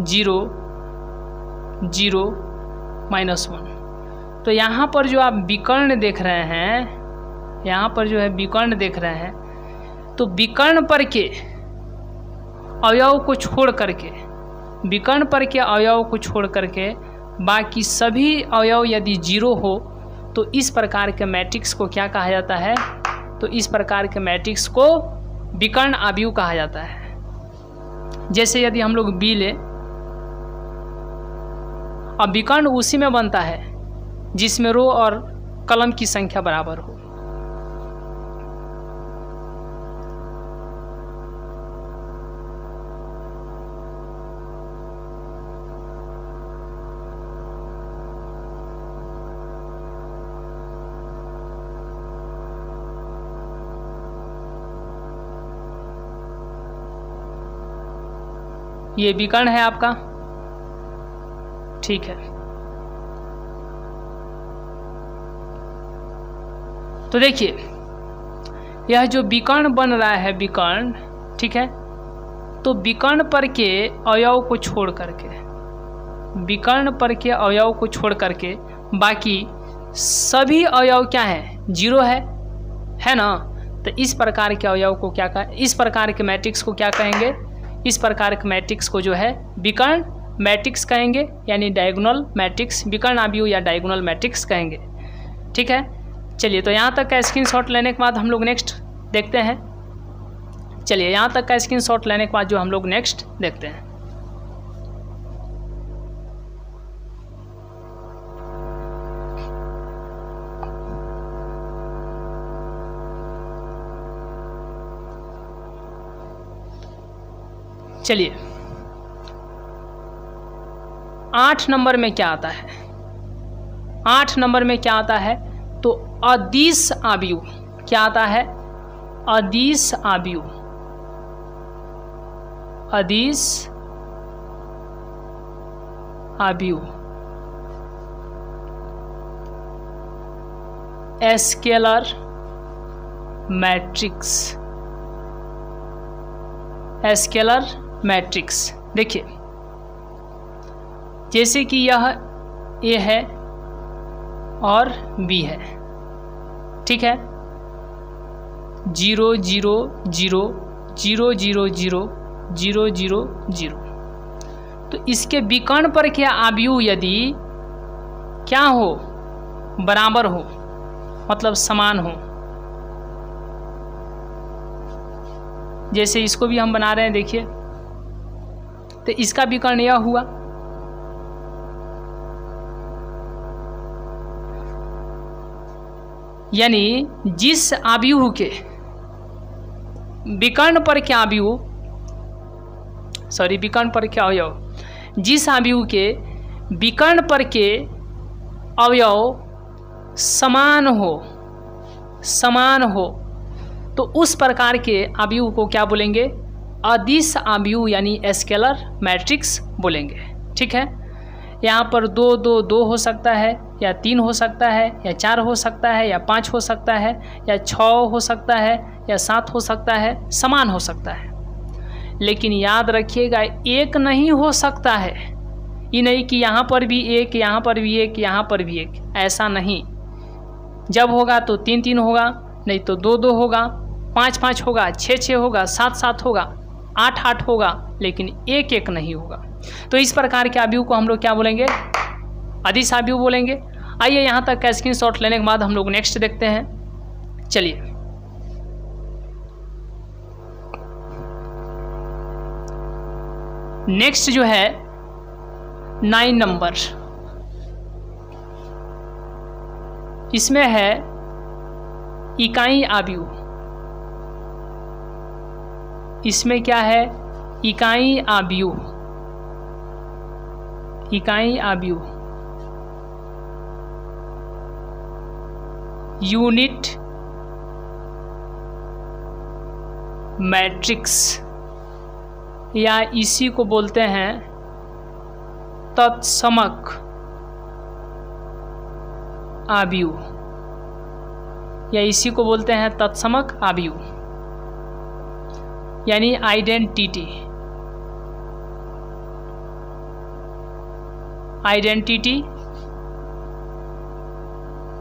[SPEAKER 1] 0 0 -1। तो यहाँ पर जो आप विकर्ण देख रहे हैं, यहाँ पर जो है विकर्ण देख रहे हैं, तो विकर्ण पर के अवयव को छोड़ करके, विकर्ण पर के अवयव को छोड़ करके बाकी सभी अवयव यदि 0 हो तो इस प्रकार के मैट्रिक्स को क्या कहा जाता है, तो इस प्रकार के मैट्रिक्स को विकर्ण अवयव कहा जाता है। जैसे यदि हम लोग बी ले, अब विकर्ण उसी में बनता है जिसमें रो और कलम की संख्या बराबर हो। ये विकर्ण है आपका, ठीक है। तो देखिए यह जो विकर्ण बन रहा है, विकर्ण, ठीक है, तो विकर्ण पर के अवयव को छोड़ करके, विकर्ण पर के अवयव को छोड़ करके बाकी सभी अवयव क्या हैं, 0 है ना। तो इस प्रकार के अवयव को क्या कहें, इस प्रकार के मैट्रिक्स को क्या कहेंगे, इस प्रकार के मैट्रिक्स को जो है विकर्ण मैट्रिक्स कहेंगे, यानी डायगोनल मैट्रिक्स, विकर्ण अवयव या डायगोनल मैट्रिक्स कहेंगे। ठीक है, चलिए तो यहाँ तक का स्क्रीनशॉट लेने के बाद हम लोग नेक्स्ट देखते हैं। चलिए यहाँ तक का स्क्रीनशॉट लेने के बाद जो हम लोग नेक्स्ट देखते हैं। चलिए 8 नंबर में क्या आता है, 8 नंबर में क्या आता है, तो अदिश अवयव क्या आता है, अदिश अवयव, अदिश अवयव, स्केलर मैट्रिक्स, स्केलर मैट्रिक्स। देखिए जैसे कि यह ए है और बी है, ठीक है, 0 0 0 0 0 0 0 0 0। तो इसके विकर्ण पर क्या अवयव यदि क्या हो, बराबर हो, मतलब समान हो, जैसे इसको भी हम बना रहे हैं, देखिए, तो इसका विकर्ण यह हुआ, यानी जिस अवयव के विकर्ण पर क्या अवयव सॉरी विकर्ण पर के अवयव, जिस अवयव के विकर्ण पर के अवयव समान हो तो उस प्रकार के अवयव को क्या बोलेंगे? अदिश अवयव यानी स्केलर मैट्रिक्स बोलेंगे। ठीक है, यहाँ पर 2 2 2 हो सकता है, या 3 हो सकता है, या 4 हो सकता है, या 5 हो सकता है, या 6 हो सकता है, या 7 हो सकता है, समान हो सकता है। लेकिन याद रखिएगा एक नहीं हो सकता है, ये नहीं कि यहाँ पर भी एक, यहाँ पर भी एक, यहाँ पर भी एक, ऐसा नहीं। जब होगा तो 3 3 होगा, नहीं तो 2 2 होगा, 5 5 होगा, 6 6 होगा, 7 7 होगा, 8 8 होगा, लेकिन 1 1 नहीं होगा। तो इस प्रकार के अवयव को हम लोग क्या बोलेंगे? अदिश अवयव बोलेंगे। आइए यहाँ तक का स्क्रीनशॉट लेने के बाद हम लोग नेक्स्ट देखते हैं। चलिए, नेक्स्ट जो है 9 नंबर, इसमें है इकाई अवयव। इसमें क्या है? इकाई अवयव, इकाई अवयव, यूनिट मैट्रिक्स, या इसी को बोलते हैं तत्समक अवयव, या इसी को बोलते हैं तत्समक अवयव यानी आइडेंटिटी, आइडेंटिटी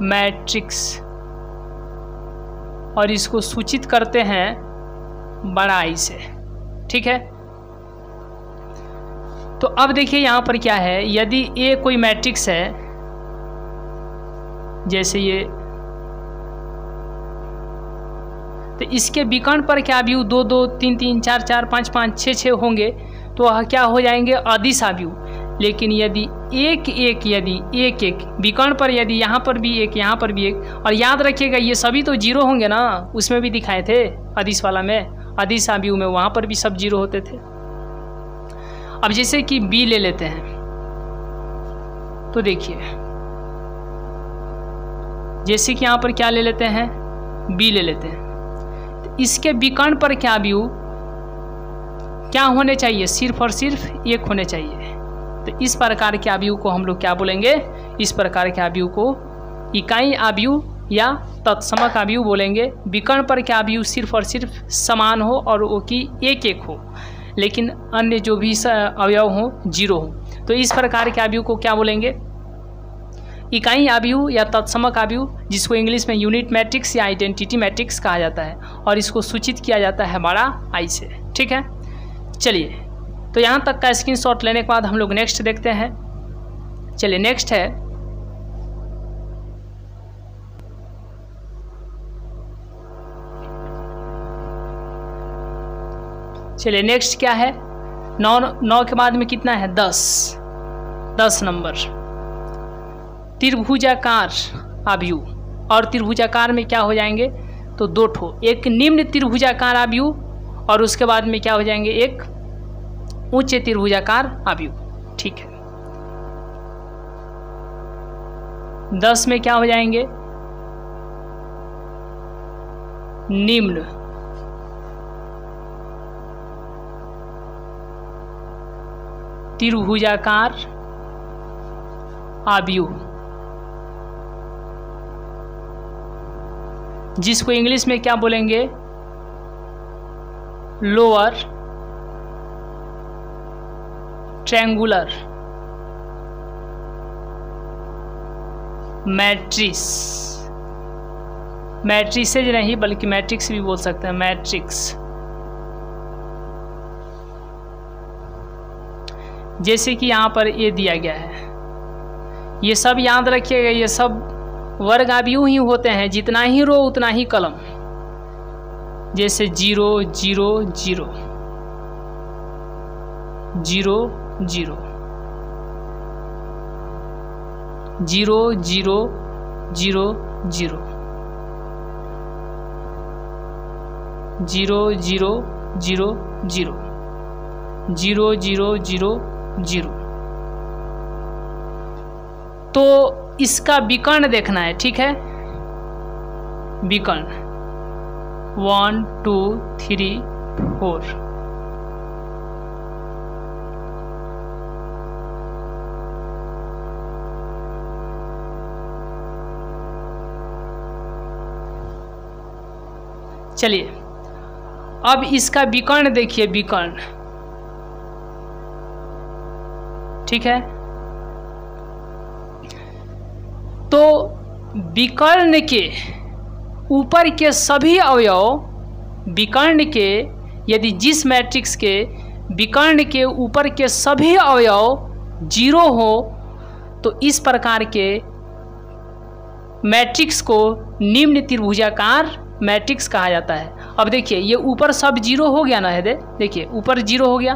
[SPEAKER 1] मैट्रिक्स, और इसको सूचित करते हैं बड़ा आई से। ठीक है, तो अब देखिए यहाँ पर क्या है, यदि ए कोई मैट्रिक्स है, जैसे ये, तो इसके विकर्ण पर क्या अवयव 2 2 3 3 4 4 5 5 6 6 होंगे, तो वह क्या हो जाएंगे? अदिश अवयव। लेकिन यदि एक एक विकर्ण पर, यदि यहाँ पर भी एक, यहाँ पर भी एक, और याद रखिएगा ये सभी तो 0 होंगे ना, उसमें भी दिखाए थे अदिश वाला में, अदिश अवयव में वहाँ पर भी सब 0 होते थे। अब जैसे कि बी ले लेते हैं, तो देखिए जैसे कि यहाँ पर क्या ले लेते हैं? बी ले लेते हैं, तो इसके विकर्ण पर क्या अवयव क्या होने चाहिए? सिर्फ और सिर्फ एक होने चाहिए। तो इस प्रकार के अवयव को हम लोग क्या बोलेंगे? इस प्रकार के अवयव को इकाई अवयव या तत्समक अवयव बोलेंगे। विकर्ण पर क्या अवयव सिर्फ और सिर्फ समान हो और वो की एक एक हो, लेकिन अन्य जो भी अवयव हो 0 हो, तो इस प्रकार के अवयव को क्या बोलेंगे? इकाई अवयव या तत्समक अवयव, जिसको इंग्लिश में यूनिट मैट्रिक्स या आइडेंटिटी मैट्रिक्स कहा जाता है, और इसको सूचित किया जाता है बड़ा आई से। ठीक है, चलिए, तो यहाँ तक का स्क्रीनशॉट लेने के बाद हम लोग नेक्स्ट देखते हैं। चलिए, नेक्स्ट है चलिए नेक्स्ट क्या है? 9 के बाद में कितना है? 10 नंबर, त्रिभुजाकार अवयव। और त्रिभुजाकार में क्या हो जाएंगे? तो 2 ठो, एक निम्न त्रिभुजाकार अवयव और उसके बाद में क्या हो जाएंगे? एक उच्च त्रिभुजाकार अवयव। ठीक है, 10 में क्या हो जाएंगे? निम्न त्रिभुजाकार अवयव, जिसको इंग्लिश में क्या बोलेंगे? लोअर ट्रायंगुलर मैट्रिक्स, मैट्रिसेज नहीं बल्कि मैट्रिक्स भी बोल सकते हैं, मैट्रिक्स। जैसे कि यहाँ पर ये दिया गया है, ये सब याद रखिएगा, ये सब वर्ग अवयव ही होते हैं, जितना ही रो उतना ही कलम। जैसे 0 0 0 0 0 0 0 0 0 0 0 0 0 0 0 0 0। तो इसका विकर्ण देखना है, ठीक है। विकर्ण 1 2 3 4। चलिए अब इसका विकर्ण देखिए, विकर्ण, ठीक है। तो विकर्ण के ऊपर के सभी अवयव, विकर्ण के यदि जिस मैट्रिक्स के विकर्ण के ऊपर के सभी अवयव 0 हो तो इस प्रकार के मैट्रिक्स को निम्न त्रिभुजाकार मैट्रिक्स कहा जाता है। अब देखिए ये ऊपर सब 0 हो गया ना है, देखिए ऊपर 0 हो गया,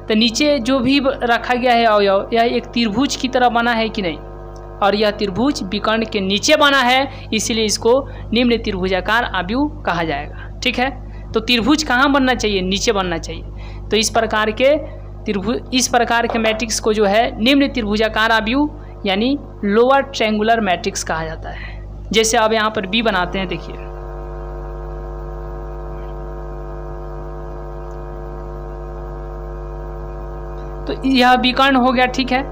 [SPEAKER 1] तो नीचे जो भी रखा गया है अवयव यह एक त्रिभुज की तरह बना है कि नहीं, और यह त्रिभुज विकर्ण के नीचे बना है, इसलिए इसको निम्न त्रिभुजाकार आव्यूह कहा जाएगा, ठीक है। तो त्रिभुज कहाँ बनना चाहिए? नीचे बनना चाहिए। तो इस प्रकार के इस प्रकार के मैट्रिक्स को जो है निम्न त्रिभुजाकार आव्यूह यानी लोअर ट्रायंगुलर मैट्रिक्स कहा जाता है। जैसे अब यहाँ पर बी बनाते हैं, देखिए तो यह विकर्ण हो गया, ठीक है।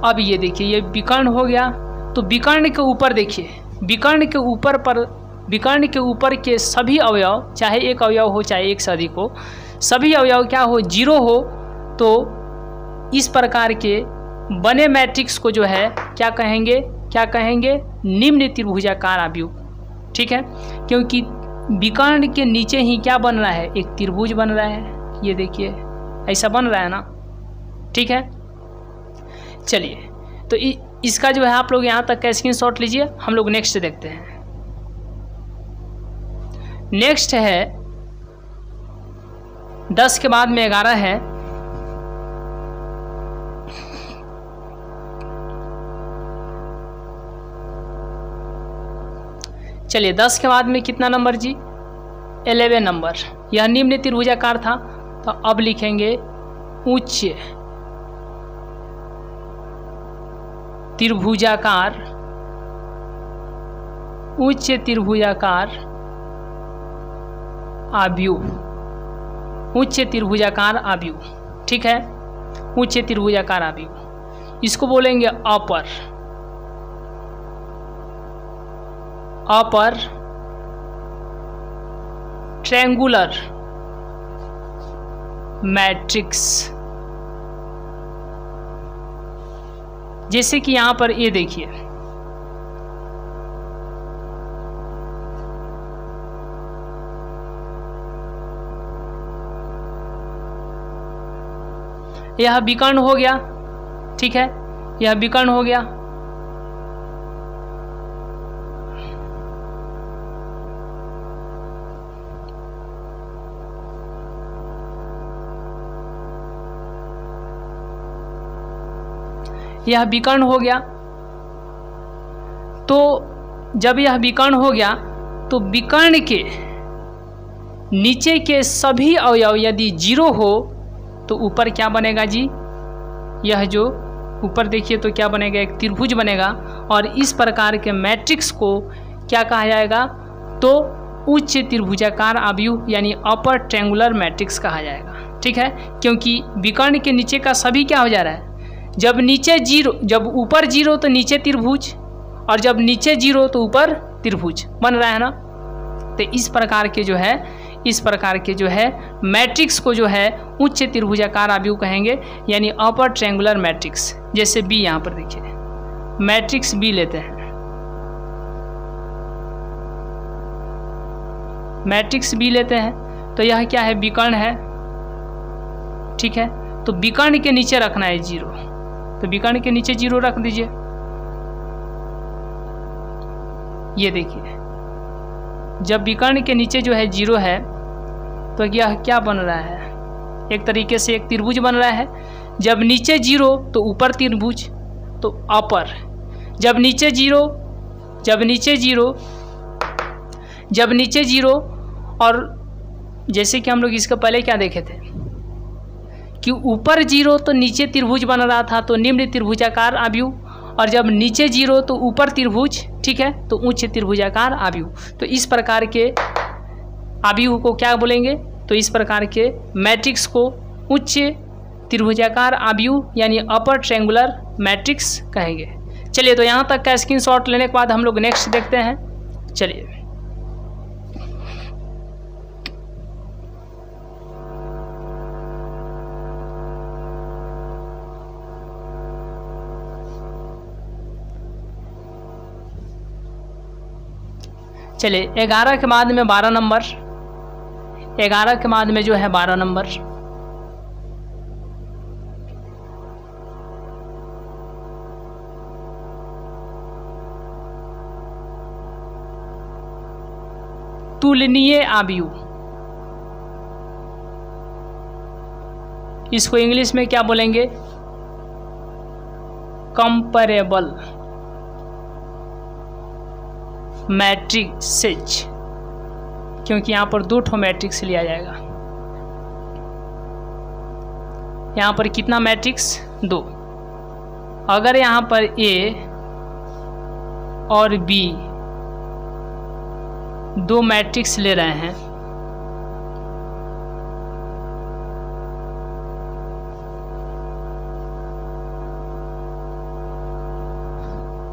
[SPEAKER 1] अब ये देखिए ये विकर्ण हो गया, तो विकर्ण के ऊपर देखिए, विकर्ण के ऊपर के सभी अवयव, चाहे एक अवयव हो चाहे एक से अधिक हो, सभी अवयव क्या हो? 0 हो। तो इस प्रकार के बने मैट्रिक्स को जो है क्या कहेंगे? निम्न त्रिभुजाकार आव्यूह, ठीक है। क्योंकि विकर्ण के नीचे ही क्या बन रहा है? एक त्रिभुज बन रहा है, ये देखिए ऐसा बन रहा है ना, ठीक है। चलिए तो इसका जो है आप लोग यहाँ तक का स्क्रीनशॉट लीजिए, हम लोग नेक्स्ट देखते हैं। नेक्स्ट है 10 के बाद में 11 है। चलिए 10 के बाद में कितना नंबर जी? 11 नंबर। यह निम्न त्रिभुजाकार था, तो अब लिखेंगे उच्च त्रिभुजाकार, उच्च त्रिभुजाकार आव्यूह, उच्च त्रिभुजाकार आव्यूह, ठीक है। उच्च त्रिभुजाकार आव्यूह, इसको बोलेंगे अपर ट्रायंगुलर मैट्रिक्स। जैसे कि यहां पर ये देखिए, यह विकर्ण हो गया, ठीक है, यह विकर्ण हो गया। यह विकर्ण हो गया। तो जब यह विकर्ण हो गया तो विकर्ण के नीचे के सभी अवयव यदि 0 हो तो ऊपर क्या बनेगा जी? यह जो ऊपर देखिए तो क्या बनेगा? एक त्रिभुज बनेगा। और इस प्रकार के मैट्रिक्स को क्या कहा जाएगा? तो उच्च त्रिभुजाकार आव्यूह यानी अपर ट्रायंगुलर मैट्रिक्स कहा जाएगा, ठीक है। क्योंकि विकर्ण के नीचे का सभी क्या हो जा रहा है? जब नीचे 0, जब ऊपर 0 तो नीचे त्रिभुज, और जब नीचे 0 तो ऊपर त्रिभुज बन रहा है ना। तो इस प्रकार के जो है मैट्रिक्स को जो है उच्च त्रिभुजाकार आव्यूह कहेंगे, यानी अपर ट्रायंगुलर मैट्रिक्स। जैसे बी, यहाँ पर देखिए मैट्रिक्स बी लेते हैं, मैट्रिक्स बी लेते हैं तो यह क्या है? विकर्ण है, ठीक है। तो विकर्ण के नीचे रखना है 0, तो विकर्ण के नीचे 0 रख दीजिए। ये देखिए जब विकर्ण के नीचे जो है 0 है तो यह क्या बन रहा है? एक तरीके से एक त्रिभुज बन रहा है। जब नीचे 0 तो ऊपर त्रिभुज, तो अपर। जब नीचे 0 और जैसे कि हम लोग इसके पहले क्या देखे थे कि ऊपर 0 तो नीचे त्रिभुज बन रहा था, तो निम्न त्रिभुजाकार आव्यूह, और जब नीचे 0 तो ऊपर त्रिभुज, ठीक है, तो उच्च त्रिभुजाकार आव्यूह। तो इस प्रकार के आव्यूह को क्या बोलेंगे, तो इस प्रकार के मैट्रिक्स को उच्च त्रिभुजाकार आव्यूह यानी अपर ट्रायंगुलर मैट्रिक्स कहेंगे। चलिए, तो यहाँ तक का स्क्रीनशॉट लेने के बाद हम लोग नेक्स्ट देखते हैं। चलिए, चलिए 11 के बाद में 12 नंबर, 11 के बाद में जो है 12 नंबर, तुलनीय आव्यूह। इसको इंग्लिश में क्या बोलेंगे, कंपैरेबल मैट्रिसेज, क्योंकि यहाँ पर 2 ठो मैट्रिक्स लिया जाएगा। यहाँ पर कितना मैट्रिक्स, 2। अगर यहाँ पर A और B 2 मैट्रिक्स ले रहे हैं,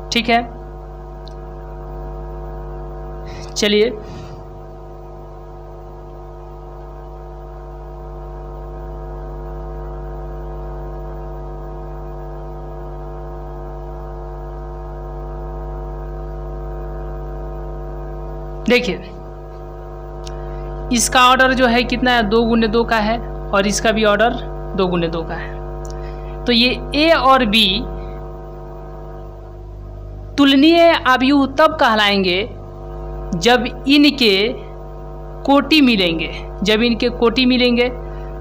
[SPEAKER 1] ठीक है। चलिए, देखिए इसका ऑर्डर जो है कितना है, 2 × 2 का है, और इसका भी ऑर्डर 2 × 2 का है। तो ये A और B तुलनीय आव्यूह तब कहलाएंगे जब इनके कोटि मिलेंगे, जब इनके कोटि मिलेंगे,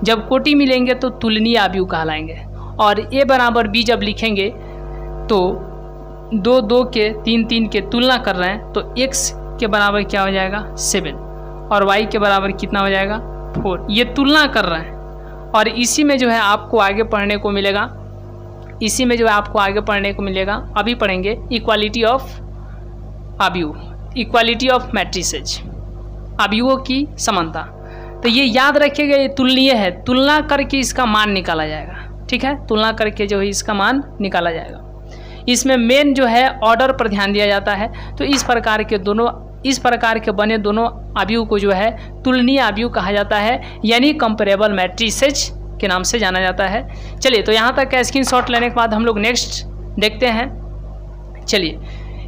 [SPEAKER 1] जब कोटि मिलेंगे तो तुलनीय आव्यूह कहलाएंगे। और A बराबर B जब लिखेंगे तो 2 2 के 3 3 के तुलना कर रहे हैं, तो x के बराबर क्या हो जाएगा, 7, और y के बराबर कितना हो जाएगा, 4। ये तुलना कर रहे हैं, और इसी में जो है आपको आगे पढ़ने को मिलेगा, इसी में जो है आपको आगे पढ़ने को मिलेगा, अभी पढ़ेंगे इक्वालिटी ऑफ आव्यूह, इक्वालिटी ऑफ मैट्रिसेज, आव्यूहों की समानता। तो ये याद रखिएगा, ये तुलनीय है, तुलना करके इसका मान निकाला जाएगा, ठीक है, तुलना करके जो है इसका मान निकाला जाएगा। इसमें मेन जो है ऑर्डर पर ध्यान दिया जाता है। तो इस प्रकार के दोनों, इस प्रकार के बने दोनों आव्यूह को जो है तुलनीय आव्यूह कहा जाता है, यानी कंपैरेबल मैट्रिसेज के नाम से जाना जाता है। चलिए, तो यहाँ तक का स्क्रीनशॉट लेने के बाद हम लोग नेक्स्ट देखते हैं। चलिए,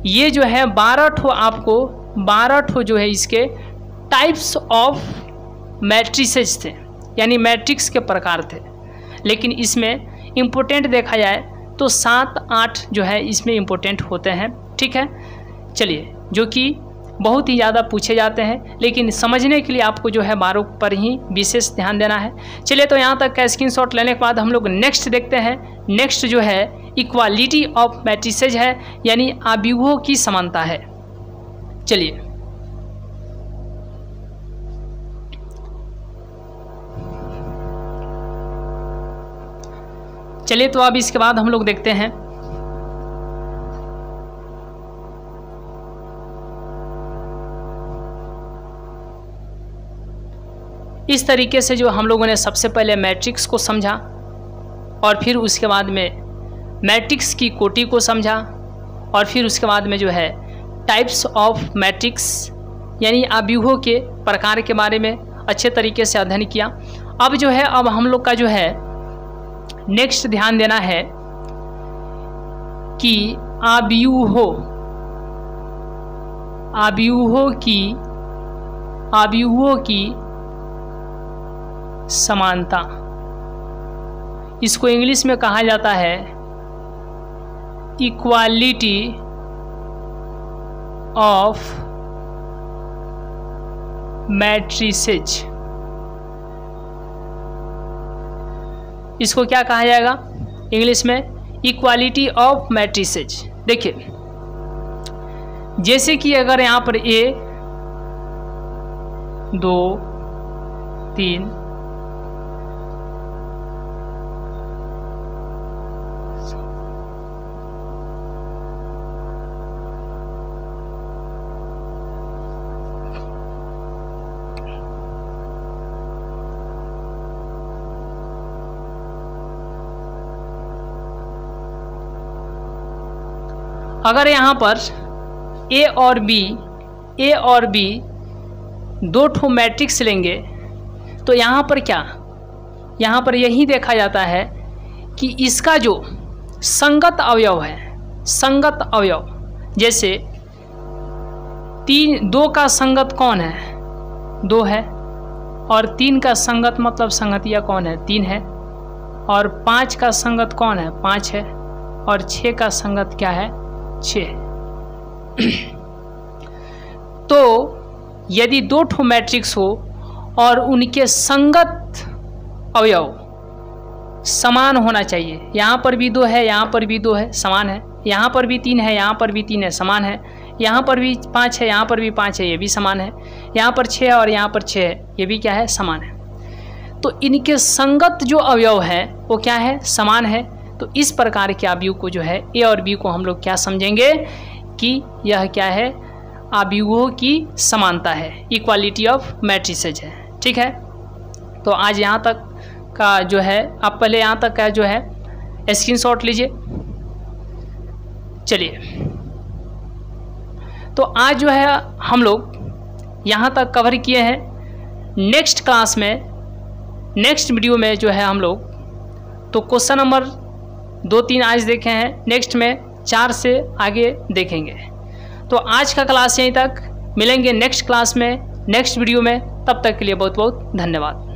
[SPEAKER 1] ये जो है 12 ठो, आपको 12 ठो जो है इसके टाइप्स ऑफ मैट्रिसेज थे, यानी मैट्रिक्स के प्रकार थे। लेकिन इसमें इम्पोर्टेंट देखा जाए तो 7 8 जो है इसमें इम्पोर्टेंट होते हैं, ठीक है। चलिए, जो कि बहुत ही ज़्यादा पूछे जाते हैं, लेकिन समझने के लिए आपको जो है 12 पर ही विशेष ध्यान देना है। चलिए, तो यहाँ तक का स्क्रीनशॉट लेने के बाद हम लोग नेक्स्ट देखते हैं। नेक्स्ट जो है इक्वालिटी ऑफ मैट्रिसेज है, यानी आव्यूहों की समानता है। चलिए, तो अब इसके बाद हम लोग देखते हैं इस तरीके से, जो हम लोगों ने सबसे पहले मैट्रिक्स को समझा, और फिर उसके बाद में मैट्रिक्स की कोटि को समझा, और फिर उसके बाद में जो है टाइप्स ऑफ मैट्रिक्स यानी आव्यूहों के प्रकार के बारे में अच्छे तरीके से अध्ययन किया। अब जो है, अब हम लोग का जो है नेक्स्ट ध्यान देना है कि आव्यूहों की समानता, इसको इंग्लिश में कहा जाता है इक्वालिटी ऑफ मैट्रिसेज। इसको क्या कहा जाएगा इंग्लिश में, इक्वालिटी ऑफ मैट्रिसेज। देखिए, जैसे कि अगर यहाँ पर A 2 3 अगर यहाँ पर ए और बी दो ठो मैट्रिक्स लेंगे तो यहाँ पर क्या, यहाँ पर यही देखा जाता है कि इसका जो संगत अवयव है, संगत अवयव, जैसे 2 का संगत कौन है, 2 है, और 3 का संगत मतलब संगतिया कौन है, 3 है, और 5 का संगत कौन है, 5 है, और 6 का संगत क्या है, 6। तो यदि 2 ठो मैट्रिक्स हो और उनके संगत अवयव समान होना चाहिए, यहाँ पर भी 2 है, यहाँ पर भी 2 है, समान है, यहाँ पर भी 3 है, यहाँ पर भी 3 है, समान है, यहाँ पर भी 5 है, यहाँ पर भी 5 है, ये भी समान है, यहाँ पर 6 है और यहाँ पर 6 है, ये भी क्या है, समान है। तो इनके संगत जो अवयव है वो क्या है, समान है। तो इस प्रकार के आव्यूह को जो है ए और बी को हम लोग क्या समझेंगे कि यह क्या है, आव्यूहों की समानता है, इक्वालिटी ऑफ मैट्रिसेज है। ठीक है, तो आज यहाँ तक का जो है, आप पहले यहाँ तक का जो है स्क्रीनशॉट लीजिए। चलिए, तो आज जो है हम लोग यहाँ तक कवर किए हैं। नेक्स्ट क्लास में, नेक्स्ट वीडियो में जो है हम लोग तो क्वेश्चन नंबर 2-3 आज देखे हैं, नेक्स्ट में 4 से आगे देखेंगे। तो आज का क्लास यहीं तक, मिलेंगे नेक्स्ट क्लास में, नेक्स्ट वीडियो में। तब तक के लिए बहुत बहुत धन्यवाद।